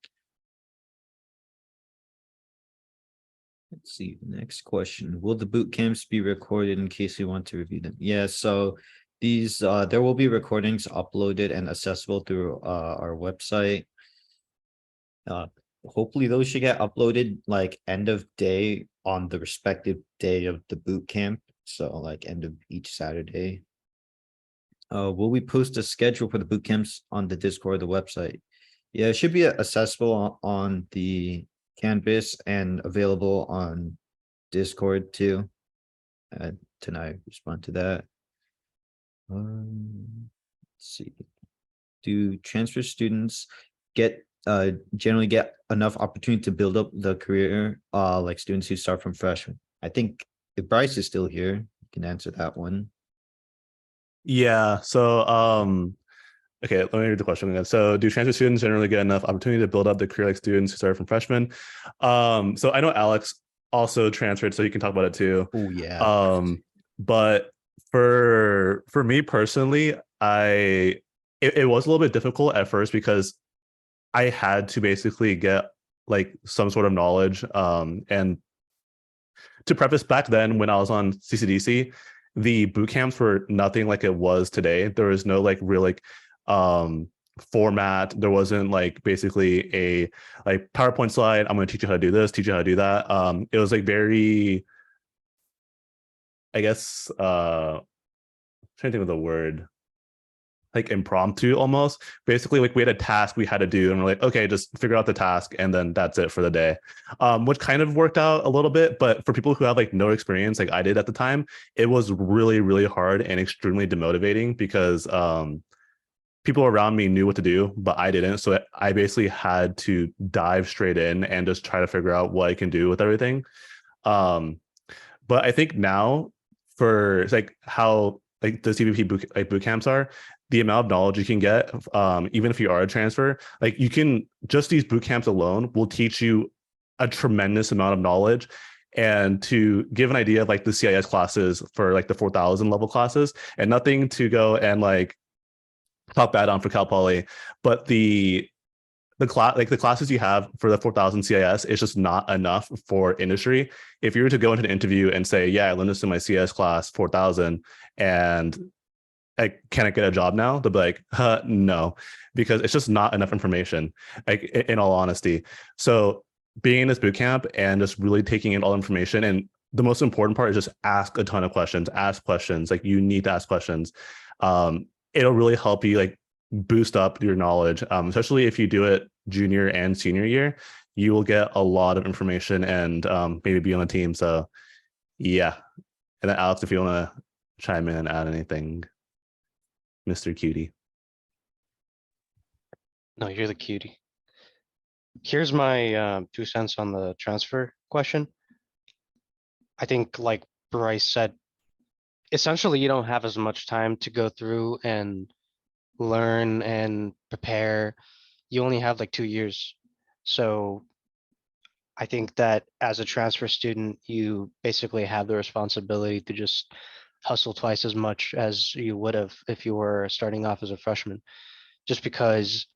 Let's see, the next question. Will the boot camps be recorded in case we want to review them? Yeah, so these there will be recordings uploaded and accessible through our website. Hopefully those should get uploaded like end of day on the respective day of the boot camp, so like end of each Saturday. Will we post a schedule for the boot camps on the Discord or the website? Yeah, it should be accessible on the Canvas and available on Discord too. Tonight, respond to that. Let's see. Do transfer students generally get enough opportunity to build up the career, like students who start from freshman? I think if Bryce is still here, you can answer that one. Yeah. So okay, let me read the question again. So do transfer students generally get enough opportunity to build up the career like students who start from freshmen? So I know Alex also transferred, so you can talk about it too. Oh yeah. But for me personally, it was a little bit difficult at first because I had to basically get like some sort of knowledge. And to preface, back then when I was on CCDC, the boot camps were nothing like it was today. There was no like real like format. There wasn't like basically a like PowerPoint slide. I'm going to teach you how to do this, teach you how to do that. It was like very, I guess, trying to think of the word, like impromptu almost. Basically, like we had a task we had to do, and we're like, okay, just figure out the task, and then that's it for the day. Which kind of worked out a little bit, but for people who have like no experience, like I did at the time, it was really, really hard and extremely demotivating because people around me knew what to do, but I didn't. So I basically had to dive straight in and just try to figure out what I can do with everything. But I think now for like how like the CVP boot camps are, the amount of knowledge you can get, even if you are a transfer, like you can just these boot camps alone will teach you a tremendous amount of knowledge. And to give an idea of like the CIS classes for like the 4,000 level classes, and nothing to go and like talk bad on for Cal Poly, but the class like the classes you have for the 4,000 CIS is just not enough for industry. If you were to go into an interview and say, yeah, I learned this in my CS class 4,000 and can I get a job now? They'll be like, no, because it's just not enough information, like in all honesty. So being in this boot camp and just really taking in all information, and the most important part is just ask a ton of questions, like you need to ask questions. It'll really help you like boost up your knowledge, especially if you do it junior and senior year. You will get a lot of information and maybe be on a team. So yeah. And then Alex, if you want to chime in and add anything, Mr. Cutie. No, you're the cutie. Here's my 2 cents on the transfer question. I think, like Bryce said, essentially you don't have as much time to go through and learn and prepare. You only have like 2 years. So I think that as a transfer student, you basically have the responsibility to just hustle twice as much as you would have if you were starting off as a freshman, just because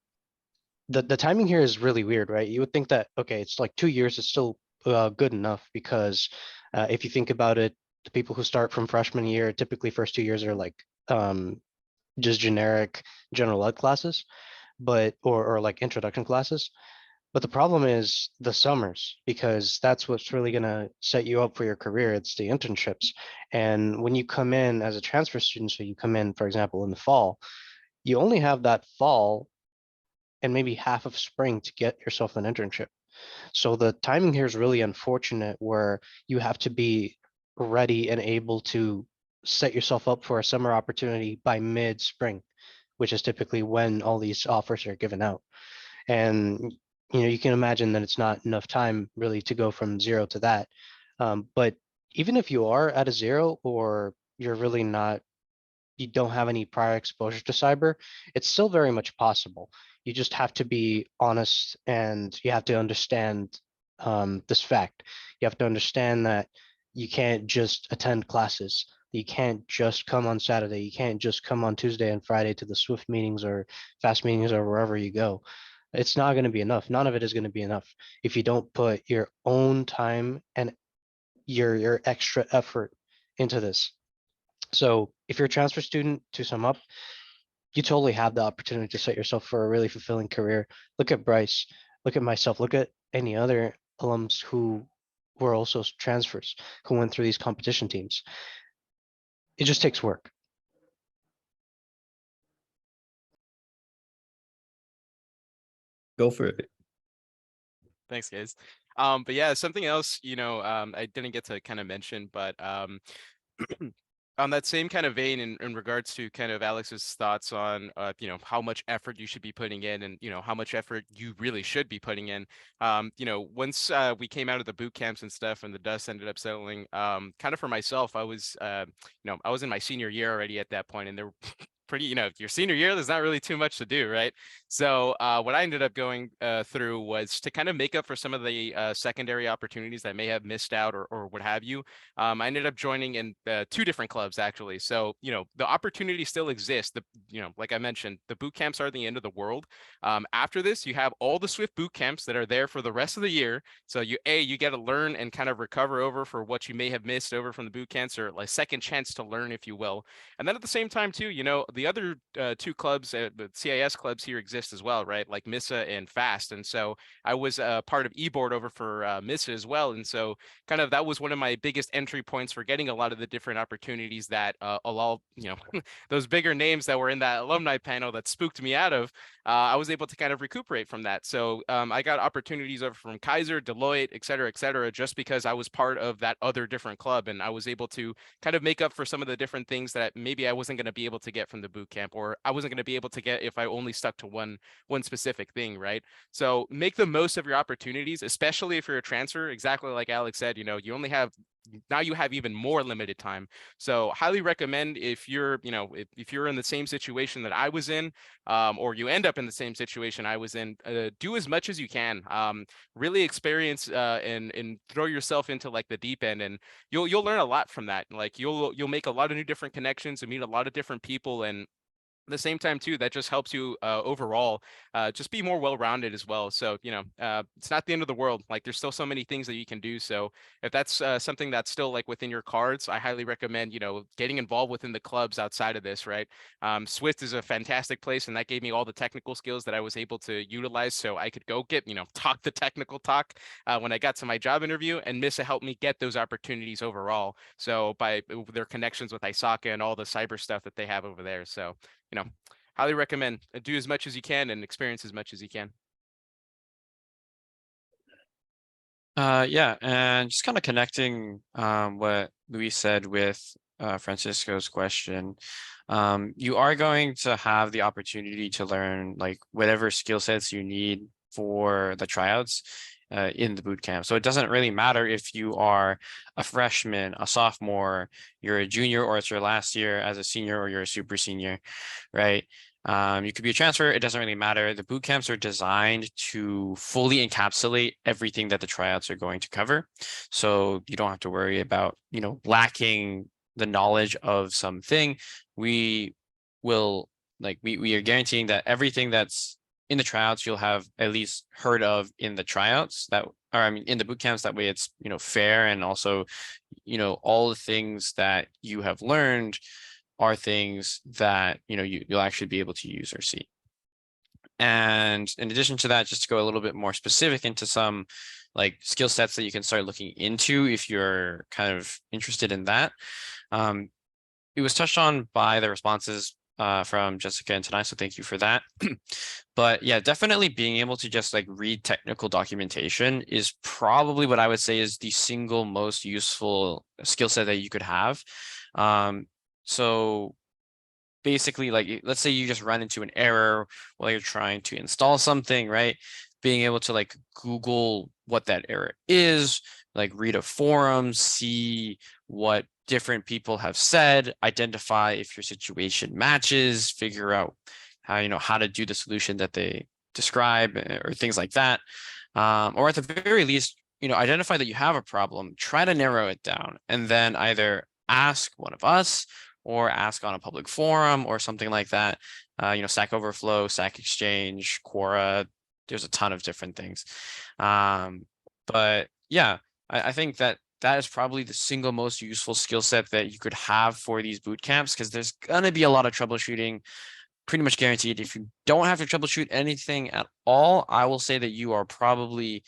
the timing here is really weird, right? You would think that, okay, it's like 2 years is still good enough because if you think about it, the people who start from freshman year, typically first 2 years are like just generic general ed classes, but or like introduction classes. But the problem is the summers, because that's what's really going to set you up for your career. It's the internships. And when you come in as a transfer student, so you come in, for example, in the fall, you only have that fall and maybe half of spring to get yourself an internship. So the timing here is really unfortunate where you have to be ready and able to set yourself up for a summer opportunity by mid-spring, which is typically when all these offers are given out. And you can imagine that it's not enough time really to go from zero to that. But even if you are at a zero or you're really not, you don't have any prior exposure to cyber, it's still very much possible. You just have to be honest and you have to understand this fact. You have to understand that you can't just attend classes. You can't just come on Saturday. You can't just come on Tuesday and Friday to the Swift meetings or fast meetings or wherever you go. It's not going to be enough. None of it is going to be enough if you don't put your own time and your extra effort into this. So if you're a transfer student, to sum up, you totally have the opportunity to set yourself for a really fulfilling career. Look at Bryce, look at myself, look at any other alums who who are also transfers who went through these competition teams. It just takes work. Go for it. Thanks, guys. But yeah, something else, I didn't get to kind of mention, but on that same kind of vein, in regards to kind of Alex's thoughts on, how much effort you should be putting in, and how much effort you really should be putting in. Once we came out of the boot camps and stuff, and the dust ended up settling, kind of for myself, I was, I was in my senior year already at that point, and there were pretty, your senior year, there's not really too much to do, right? So what I ended up going through was to kind of make up for some of the secondary opportunities that I may have missed out, or what have you. I ended up joining in 2 different clubs, actually. So, the opportunity still exists. Like I mentioned, the boot camps are the end of the world. After this, you have all the Swift boot camps that are there for the rest of the year. So you get to learn and kind of recover over for what you may have missed over from the boot camps, or like second chance to learn, if you will. And then at the same time too, the other 2 clubs, the CIS clubs here exist as well, right? Like MISA and FAST. And so I was part of eBoard over for MISA as well. And so kind of that was one of my biggest entry points for getting a lot of the different opportunities that all, those bigger names that were in that alumni panel that spooked me out of, I was able to kind of recuperate from that. So I got opportunities over from Kaiser, Deloitte, et cetera, just because I was part of that other different club, and I was able to kind of make up for some of the different things that maybe I wasn't going to be able to get from the boot camp, or I wasn't going to be able to get if I only stuck to one specific thing, right? So make the most of your opportunities, especially if you're a transfer. Exactly like Alex said, you only have, now you have even more limited time. So highly recommend, if you're, if you're in the same situation that I was in, or you end up in the same situation I was in, do as much as you can. Really experience and throw yourself into like the deep end, and you'll learn a lot from that. Like you'll make a lot of new different connections and meet a lot of different people, and at the same time too, that just helps you overall just be more well-rounded as well. So it's not the end of the world. Like there's still so many things that you can do. So if that's something that's still like within your cards, I highly recommend getting involved within the clubs outside of this, right? Swift is a fantastic place, and that gave me all the technical skills that I was able to utilize, so I could go get talk the technical talk when I got to my job interview. And MISA helped me get those opportunities overall, so by their connections with ISACA and all the cyber stuff that they have over there. So highly recommend, do as much as you can and experience as much as you can. Yeah, and just kind of connecting what Luis said with Francisco's question. You are going to have the opportunity to learn like whatever skill sets you need for the tryouts in the boot camp. So it doesn't really matter if you are a freshman, a sophomore, you're a junior, or it's your last year as a senior, or you're a super senior, right? You could be a transfer, it doesn't really matter. The boot camps are designed to fully encapsulate everything that the tryouts are going to cover. So you don't have to worry about, lacking the knowledge of something. We will we are guaranteeing that everything that's in the tryouts you'll have at least heard of in the tryouts, in the boot camps. That way it's fair, and also all the things that you have learned are things that you'll actually be able to use or see. And in addition to that, just to go a little bit more specific into some like skill sets that you can start looking into if you're kind of interested in that. It was touched on by the responses from Jessica and Tanai, so thank you for that. But yeah, definitely being able to just like read technical documentation is probably what I would say is the single most useful skill set that you could have. So basically, like, let's say you just run into an error while you're trying to install something, right? Being able to like Google what that error is, like read a forum, see what different people have said, identify if your situation matches, figure out how to do the solution that they describe, or things like that. Or at the very least, identify that you have a problem, try to narrow it down, and then either ask one of us or ask on a public forum or something like that. Stack Overflow, Stack Exchange, Quora, there's a ton of different things. But yeah, I think that is probably the single most useful skill set that you could have for these boot camps, because there's gonna be a lot of troubleshooting, pretty much guaranteed. If you don't have to troubleshoot anything at all, I will say that you are probably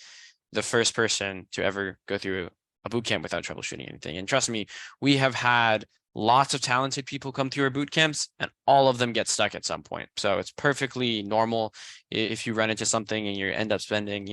the first person to ever go through a boot camp without troubleshooting anything. And trust me, we have had lots of talented people come through our boot camps, and all of them get stuck at some point. So it's perfectly normal if you run into something and you end up spending,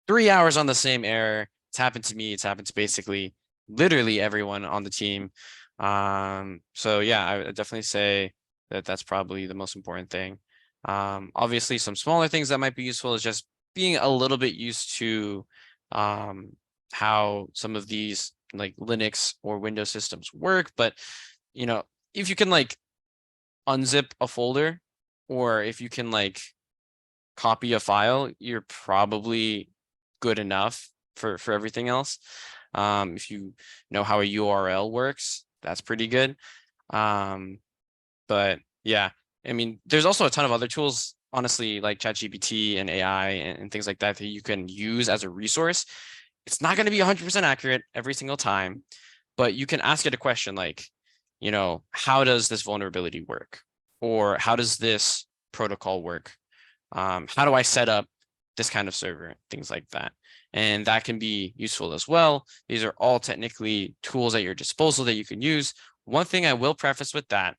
3 hours on the same error. It's happened to me. It's happened to basically literally everyone on the team. So yeah, I would definitely say that that's probably the most important thing. Obviously, some smaller things that might be useful is just being a little bit used to how some of these like Linux or Windows systems work. But if you can like unzip a folder, or if you can like copy a file, you're probably good enough for everything else. If you know how a URL works, that's pretty good. But yeah, I mean, there's also a ton of other tools, honestly, like ChatGPT and AI and things like that you can use as a resource. It's not going to be 100% accurate every single time, but you can ask it a question like, how does this vulnerability work? Or how does this protocol work? How do I set up this kind of server? Things like that. And that can be useful as well. These are all technically tools at your disposal that you can use. One thing I will preface with that,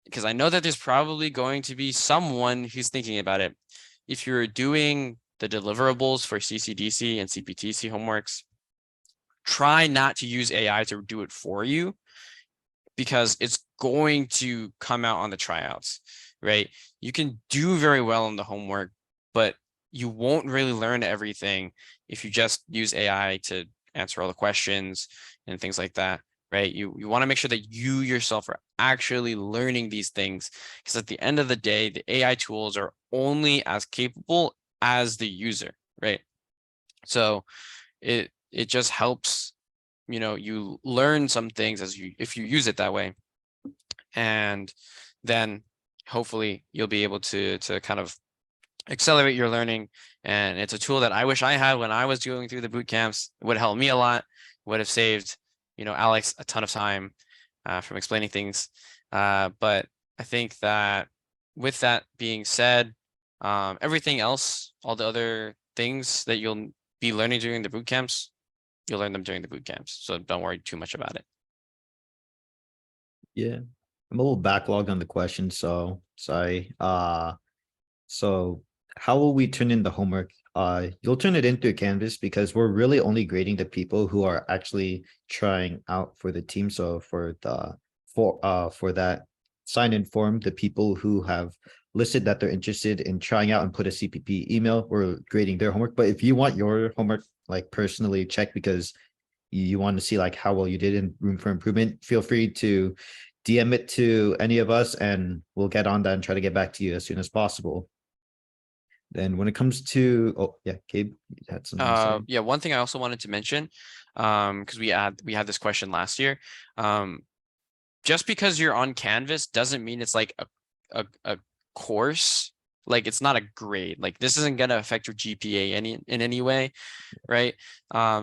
because I know that there's probably going to be someone who's thinking about it. If you're doing the deliverables for CCDC and CPTC homeworks, try not to use AI to do it for you, because it's going to come out on the tryouts, right? You can do very well on the homework, but you won't really learn everything if you just use AI to answer all the questions and things like that, right? You want to make sure that you yourself are actually learning these things, because at the end of the day, the AI tools are only as capable as the user, right? So it just helps, you learn some things if you use it that way, and then hopefully you'll be able to kind of accelerate your learning. And it's a tool that I wish I had when I was going through the boot camps. It would help me a lot, would have saved, Alex a ton of time from explaining things. But I think that with that being said, everything else, all the other things that you'll be learning during the boot camps, you'll learn them during the boot camps. So don't worry too much about it. Yeah, I'm a little backlogged on the question, so sorry. So how will we turn in the homework? You'll turn it into a Canvas, because we're really only grading the people who are actually trying out for the team. So for that sign-in form, the people who have listed that they're interested in trying out and put a CPP email, we're grading their homework. But if you want your homework like personally checked because you want to see like how well you did in room for improvement, feel free to DM it to any of us and we'll get on that and try to get back to you as soon as possible. Then when it comes to, oh yeah, Gabe, you had something to say. Yeah, one thing I also wanted to mention, because we had this question last year. Just because you're on Canvas doesn't mean it's like a course. Like it's not a grade. Like this isn't gonna affect your GPA in any way, right?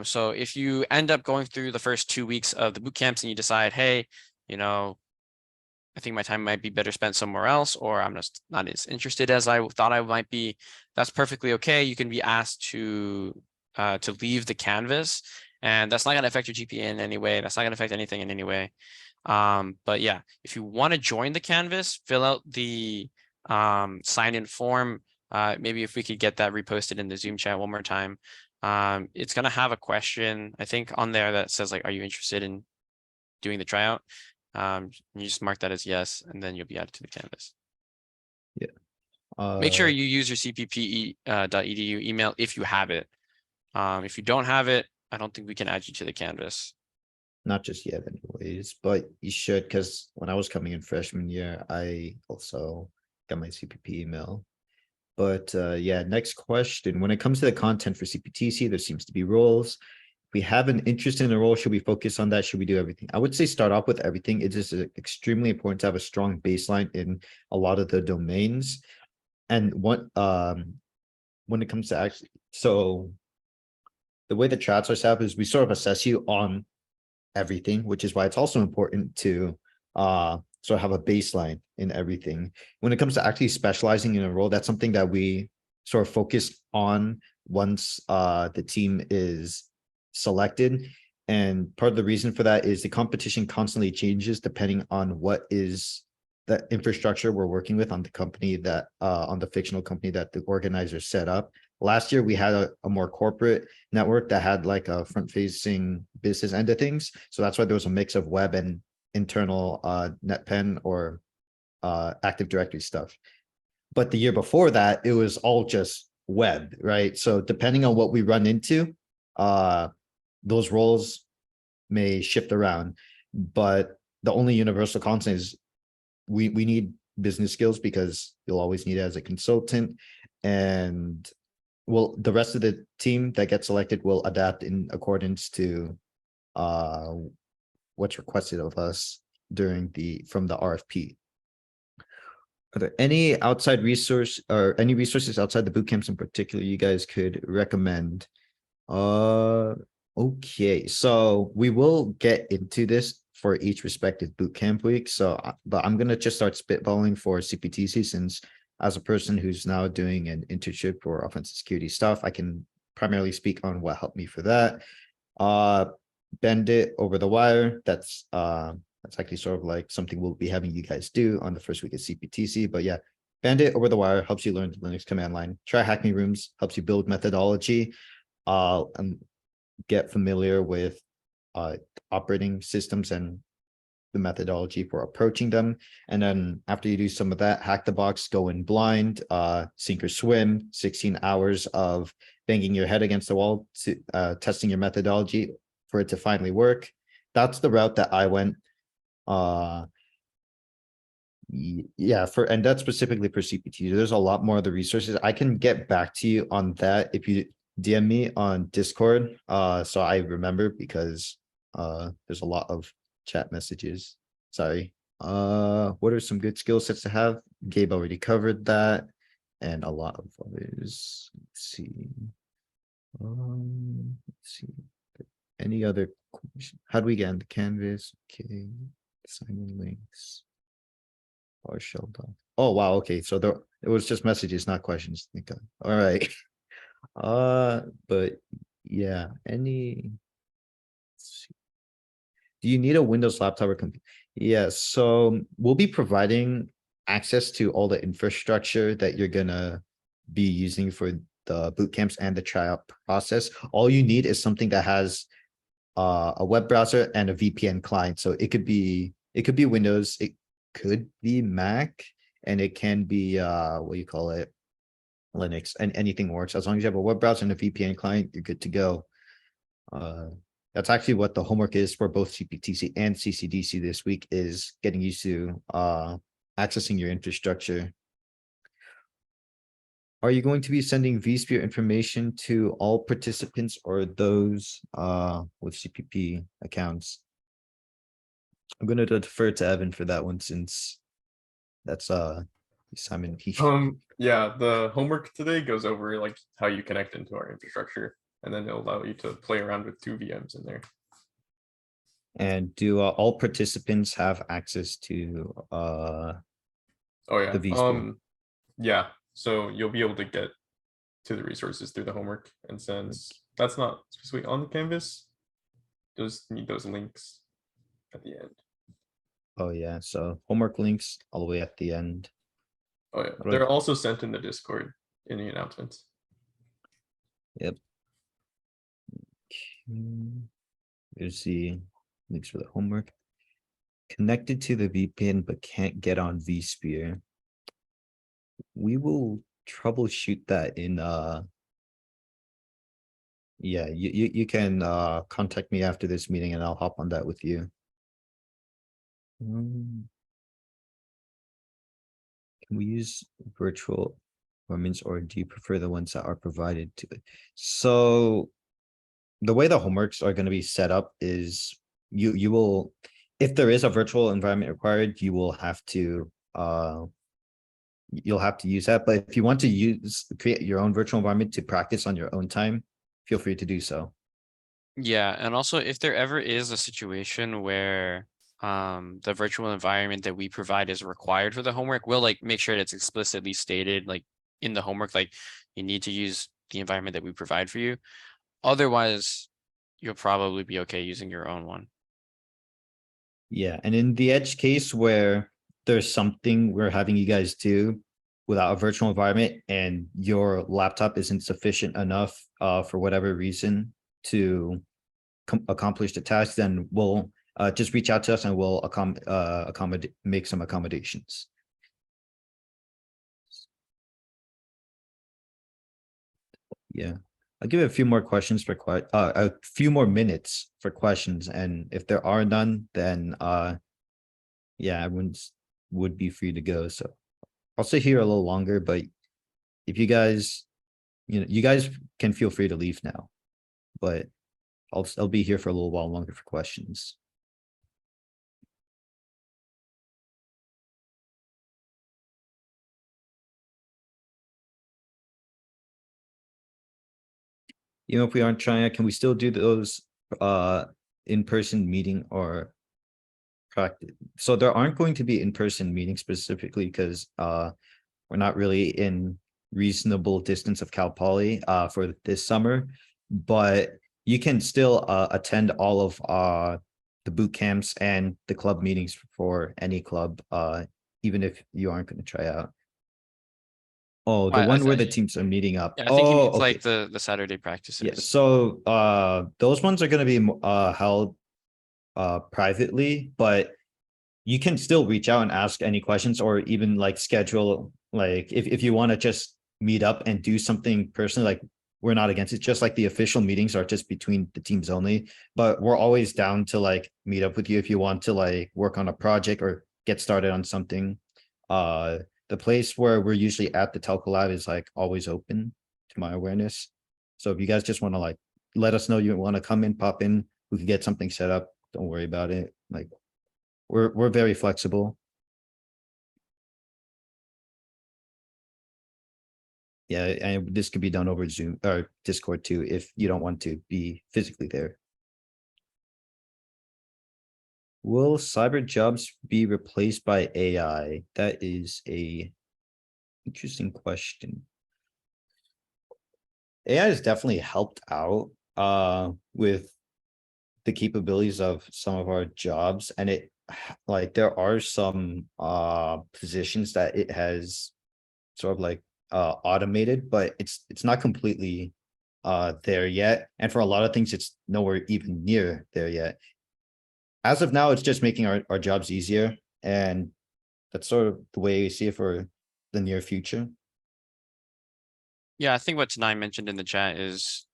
So if you end up going through the first 2 weeks of the boot camps and you decide, hey, I think my time might be better spent somewhere else, or I'm just not as interested as I thought I might be, that's perfectly okay. You can be asked to leave the Canvas, and that's not going to affect your GPA in any way. That's not going to affect anything in any way. But yeah, if you want to join the Canvas, fill out the sign-in form. Maybe if we could get that reposted in the Zoom chat one more time. It's going to have a question, I think, on there that says like, are you interested in doing the tryout? You just mark that as yes, and then you'll be added to the Canvas. Yeah. Make sure you use your cpp.edu email if you have it. If you don't have it, I don't think we can add you to the Canvas. Not just yet anyways, but you should, because when I was coming in freshman year, I also got my CPP email. But yeah, next question. When it comes to the content for CPTC, there seems to be roles. We have an interest in a role. Should we focus on that? Should we do everything? I would say start off with everything. It is extremely important to have a strong baseline in a lot of the domains. And when it comes to actually, so the way the chats are set up is we sort of assess you on everything, which is why it's also important to sort of have a baseline in everything. When it comes to actually specializing in a role, that's something that we sort of focus on once the team is selected. And part of the reason for that is the competition constantly changes depending on what is the infrastructure we're working with on the company that on the fictional company that the organizers set up. Last year, we had a more corporate network that had like a front facing business end of things. So that's why there was a mix of web and internal NetPen or Active Directory stuff. But the year before that, it was all just web, right? So depending on what we run into, those roles may shift around. But the only universal constant is we need business skills because you'll always need it as a consultant. And well, the rest of the team that gets selected will adapt in accordance to what's requested of us from the RFP. Are there any outside resource or any resources outside the boot camps in particular you guys could recommend? Okay, so we will get into this for each respective boot camp week. So, but I'm gonna just start spitballing for CPTC since as a person who's now doing an internship for offensive security stuff, I can primarily speak on what helped me for that. Bandit over the wire. That's actually sort of like something we'll be having you guys do on the first week of CPTC. But yeah, Bandit over the wire helps you learn the Linux command line. Try Hack Me Rooms helps you build methodology, and get familiar with operating systems and the methodology for approaching them. And then after you do some of that, Hack the Box, go in blind, sink or swim, 16 hours of banging your head against the wall to testing your methodology for it to finally work. That's the route that I went. Yeah, and that's specifically for CPT. There's a lot more of the resources. I can get back to you on that if you DM me on Discord. So I remember because there's a lot of chat messages. Sorry. What are some good skill sets to have? Gabe already covered that, and a lot of others. Let's see. Let's see. Any other question? How do we get in the canvas? Okay. Assignment links. Partial doc. Oh wow, okay. So there it was just messages, not questions. Thank God. All right. But yeah, let's see. Do you need a Windows laptop or computer? Yes, so we'll be providing access to all the infrastructure that you're gonna be using for the boot camps and the tryout process. All you need is something that has a web browser and a VPN client. So it could be Windows, it could be Mac, and it can be what do you call it? Linux, and anything works. As long as you have a web browser and a VPN client, you're good to go. That's actually what the homework is for both CPTC and CCDC this week, is getting used to accessing your infrastructure. Are you going to be sending vSphere information to all participants or those with CPP accounts? I'm going to defer to Evan for that one since that's Simon. Yeah, the homework today goes over like how you connect into our infrastructure, and then it'll allow you to play around with 2 VMs in there. And do all participants have access to oh yeah, the vSphere? Yeah, so you'll be able to get to the resources through the homework, and since that's not specifically on the canvas, just need those links at the end. Oh yeah, so homework links all the way at the end. Oh yeah, they're also sent in the Discord in the announcements. Yep. There's the links for the homework. Connected to the VPN but can't get on vSphere. We will troubleshoot that in yeah, you can contact me after this meeting and I'll hop on that with you. Can we use virtual environments, or do you prefer the ones that are provided to it? So the way the homeworks are going to be set up is you will, if there is a virtual environment required, you will have to you'll have to use that. But if you want to create your own virtual environment to practice on your own time, feel free to do so. Yeah, and also if there ever is a situation where the virtual environment that we provide is required for the homework, we'll like make sure that it's explicitly stated like in the homework, like you need to use the environment that we provide for you. Otherwise, you'll probably be okay using your own one. Yeah, and in the edge case where there's something we're having you guys do without a virtual environment and your laptop isn't sufficient enough for whatever reason to accomplish the task, then we'll just reach out to us and we'll accommodate, make some accommodations. Yeah, I'll give it a few more questions for a few more minutes for questions, and if there are none, then yeah, everyone's would be free to go. So I'll sit here a little longer, but if you guys, you guys can feel free to leave now, but I'll be here for a little while longer for questions. If we aren't trying, can we still do those in-person meeting or practice? So there aren't going to be in-person meetings specifically because we're not really in reasonable distance of Cal Poly for this summer, but you can still attend all of the boot camps and the club meetings for any club, even if you aren't going to try out. Oh, the one where the teams are meeting up. Yeah, I think he means okay. like the Saturday practices. Yeah, so those ones are going to be held privately, but you can still reach out and ask any questions or even like schedule, like if you want to just meet up and do something personally, like we're not against it. Just like the official meetings are just between the teams only, but we're always down to like meet up with you if you want to like work on a project or get started on something. The place where we're usually at, the Telco Lab, is like always open to my awareness. So if you guys just want to like let us know you want to come in, pop in, we can get something set up. Don't worry about it. Like we're very flexible. Yeah, and this could be done over Zoom or Discord too if you don't want to be physically there. Will cyber jobs be replaced by AI? That is a interesting question. AI has definitely helped out with the capabilities of some of our jobs, and it like there are some positions that it has sort of like automated, but it's not completely there yet, and for a lot of things it's nowhere even near there yet. As of now, it's just making our jobs easier, and that's sort of the way we see it for the near future. Yeah, I think what Tanai mentioned in the chat is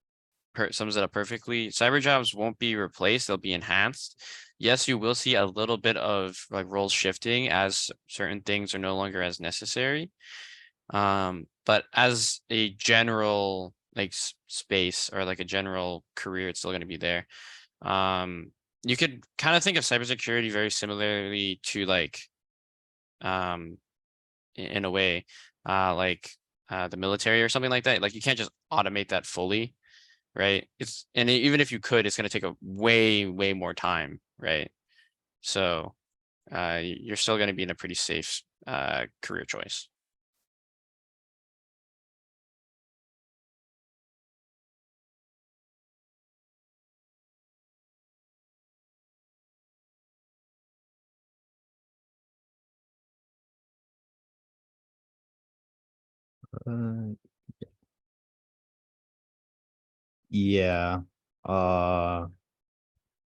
sums it up perfectly. Cyber jobs won't be replaced, they'll be enhanced. Yes, you will see a little bit of like roles shifting as certain things are no longer as necessary. But as a general like space or like a general career, it's still going to be there. You could kind of think of cybersecurity very similarly to like in a way like the military or something like that. Like you can't just automate that fully, right? Even if you could, it's going to take a way more time, right? So you're still going to be in a pretty safe career choice. Yeah.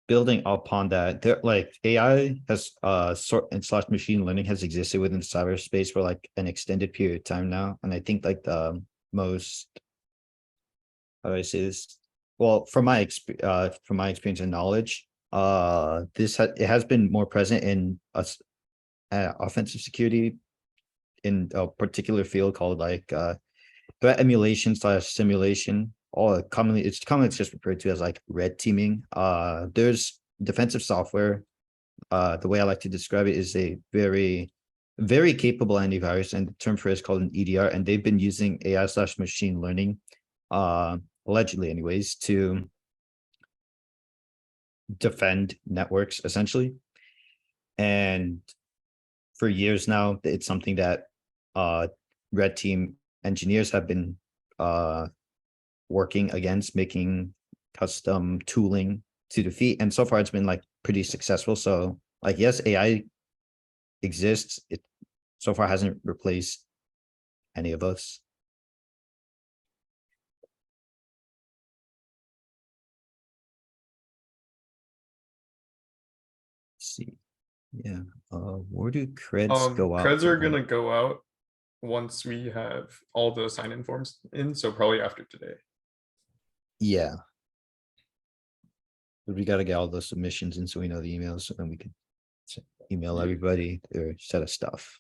Building upon that, there like AI has sort and slash machine learning has existed within cyberspace for like an extended period of time now. And I think like the most, how do I say this? Well, from my experience and knowledge, it has been more present in us offensive security in a particular field called like threat emulation / simulation. Or commonly it's just referred to as like red teaming. There's defensive software. The way I like to describe it is a very capable antivirus, and the term for it is called an EDR, and they've been using AI / machine learning, allegedly anyways, to defend networks essentially. And for years now, it's something that red team engineers have been working against, making custom tooling to defeat. And so far it's been like pretty successful. So like, yes, AI exists. It so far hasn't replaced any of us. Let's see. Yeah. Where do creds go out? Creds for are them? gonna go out once we have all the sign-in forms in, so probably after today. Yeah. But we gotta get all the submissions in so we know the emails, so then we can email Yeah. everybody their set of stuff.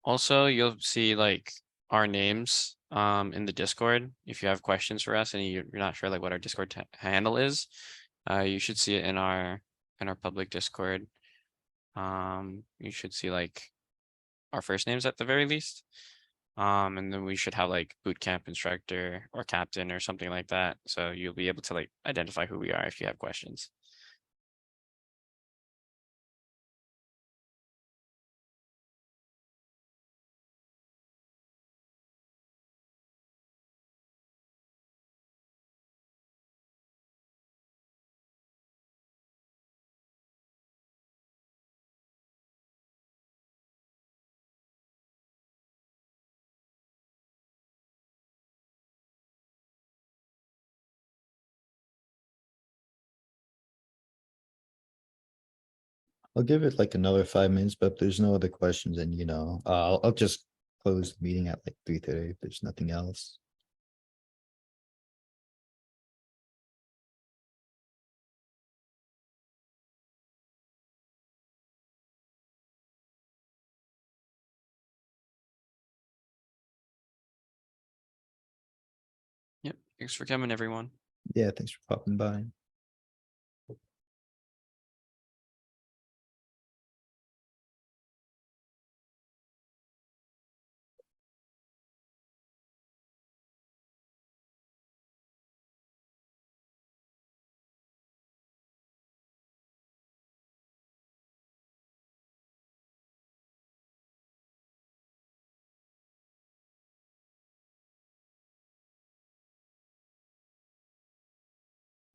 Also, you'll see like our names in the Discord. If you have questions for us and you're not sure like what our Discord handle is, you should see it in our public Discord. You should see like our first names at the very least. And then we should have like bootcamp instructor or captain or something like that. So you'll be able to like identify who we are if you have questions. I'll give it like another 5 minutes, but if there's no other questions, then I'll just close the meeting at like 3:30 if there's nothing else. Yep. Thanks for coming, everyone. Yeah, thanks for popping by.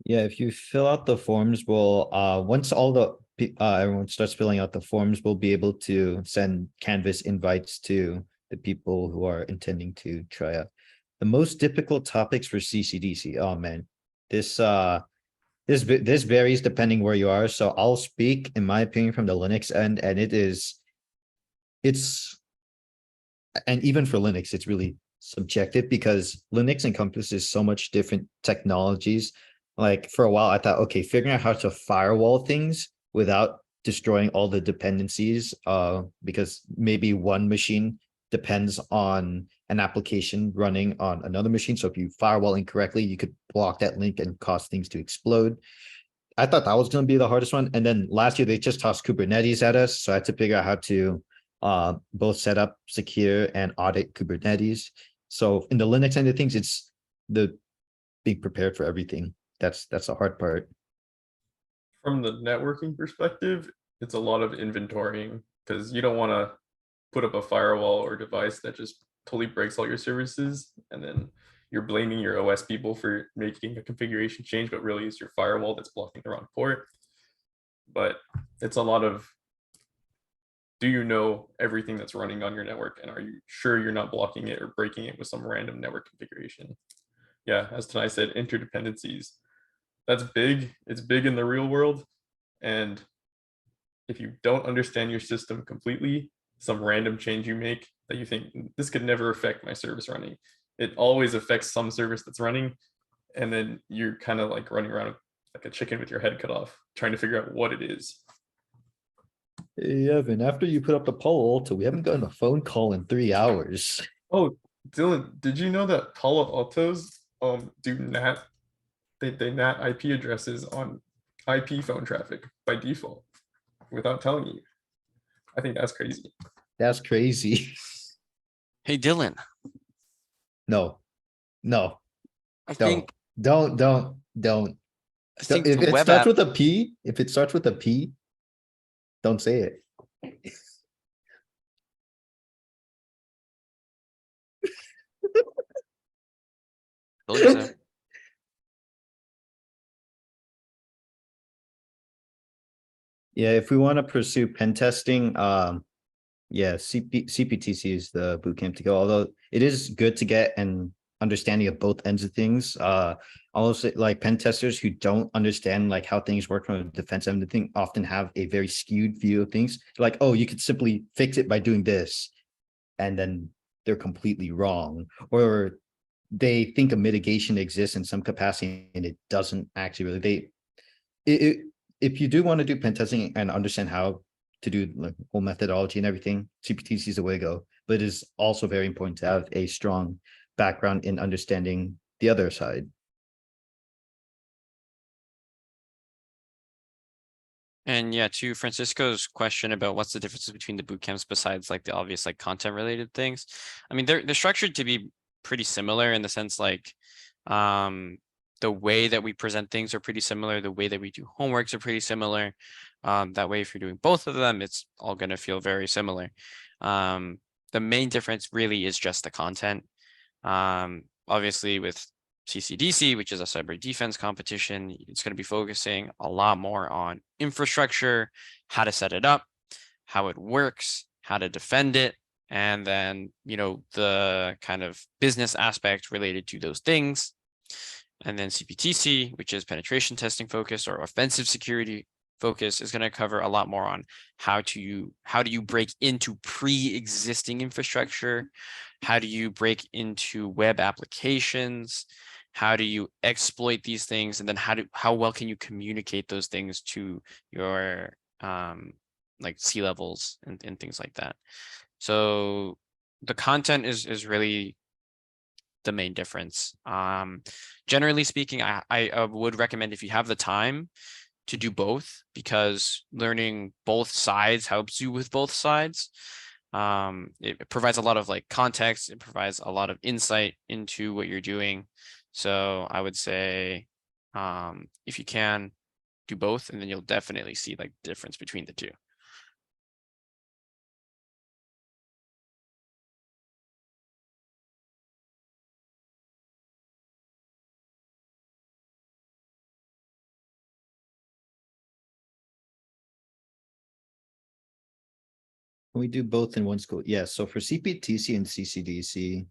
Yeah, if you fill out the forms, once all everyone starts filling out the forms, we'll be able to send Canvas invites to the people who are intending to try out. The most difficult topics for CCDC. Oh man, this varies depending where you are. So I'll speak in my opinion from the Linux end, and and even for Linux, it's really subjective because Linux encompasses so much different technologies. Like for a while, I thought, okay, figuring out how to firewall things without destroying all the dependencies, because maybe one machine depends on an application running on another machine. So if you firewall incorrectly, you could block that link and cause things to explode. I thought that was going to be the hardest one. And then last year they just tossed Kubernetes at us. So I had to figure out how to both set up, secure, and audit Kubernetes. So in the Linux end of things, it's the being prepared for everything. That's the hard part. From the networking perspective, it's a lot of inventorying because you don't want to put up a firewall or device that just totally breaks all your services, and then you're blaming your OS people for making a configuration change, but really it's your firewall that's blocking the wrong port. But it's a lot of, do you know everything that's running on your network, and are you sure you're not blocking it or breaking it with some random network configuration? Yeah, as Tanai said, interdependencies. That's big. It's big in the real world. And if you don't understand your system completely, some random change you make that you think this could never affect my service running, it always affects some service that's running. And then you're kind of like running around like a chicken with your head cut off, trying to figure out what it is. Hey, Evan, after you put up the Palo Alto, we haven't gotten a phone call in 3 hours. Oh, Dylan, did you know that Palo Altos do NAT? They NAT IP addresses on IP phone traffic by default without telling you. I think that's crazy. That's crazy. Hey, Dylan. No. I think Don't. I think If the it web starts app. with a P, don't say it. Told you so. Yeah, if we want to pursue pen testing, yeah, CPTC is the bootcamp to go. Although it is good to get an understanding of both ends of things. Also, like pen testers who don't understand like how things work from a defense end of thing often have a very skewed view of things. Like, oh, you could simply fix it by doing this, and then they're completely wrong. Or they think a mitigation exists in some capacity and it doesn't actually really. If you do want to do pen testing and understand how to do like whole methodology and everything, CPTC is the way to go. But it is also very important to have a strong background in understanding the other side. And yeah, to Francisco's question about what's the differences between the boot camps besides like the obvious like content related things. I mean, they're structured to be pretty similar in the sense like the way that we present things are pretty similar. The way that we do homeworks are pretty similar. That way, if you're doing both of them, it's all going to feel very similar. The main difference really is just the content. Obviously with CCDC, which is a cyber defense competition, it's going to be focusing a lot more on infrastructure, how to set it up, how it works, how to defend it, and then, you know, the kind of business aspect related to those things. And then CPTC, which is penetration testing focus or offensive security focus, is going to cover a lot more on how do you break into pre-existing infrastructure, how do you break into web applications, how do you exploit these things, and then how well can you communicate those things to your like C-levels and things like that. So the content is really the main difference. Generally speaking, I would recommend, if you have the time, to do both, because learning both sides helps you with both sides. It provides a lot of like context, it provides a lot of insight into what you're doing. So I would say, if you can, do both, and then you'll definitely see like the difference between the two. We do both in one school. Yeah, so for CPTC and CCDC,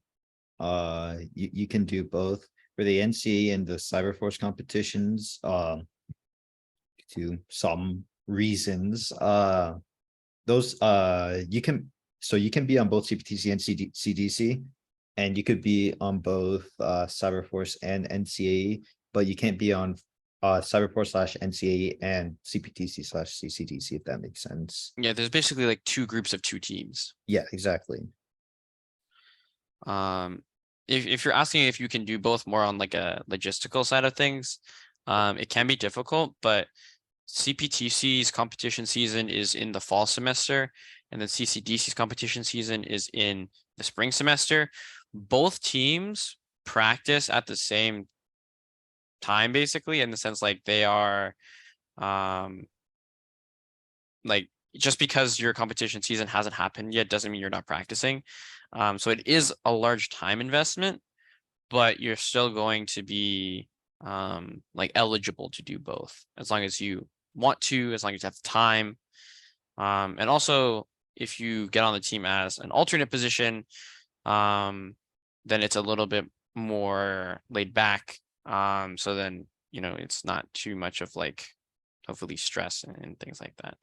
you can do both. For the NCA and the Cyberforce competitions, to some reasons, those you can be on both CPTC and CDC, and you could be on both Cyberforce and NCA, but you can't be on Cyberforce / NCA and CPTC / CCDC, if that makes sense. Yeah, there's basically like two groups of two teams. Yeah, exactly. If you're asking if you can do both more on like a logistical side of things, it can be difficult, but CPTC's competition season is in the fall semester, and then CCDC's competition season is in the spring semester. Both teams practice at the same time, basically, in the sense like they are, like, just because your competition season hasn't happened yet doesn't mean you're not practicing. So it is a large time investment, but you're still going to be like eligible to do both as long as you want to, as long as you have time. And also, if you get on the team as an alternate position, then it's a little bit more laid back. So then, you know, it's not too much of like, hopefully, stress and things like that.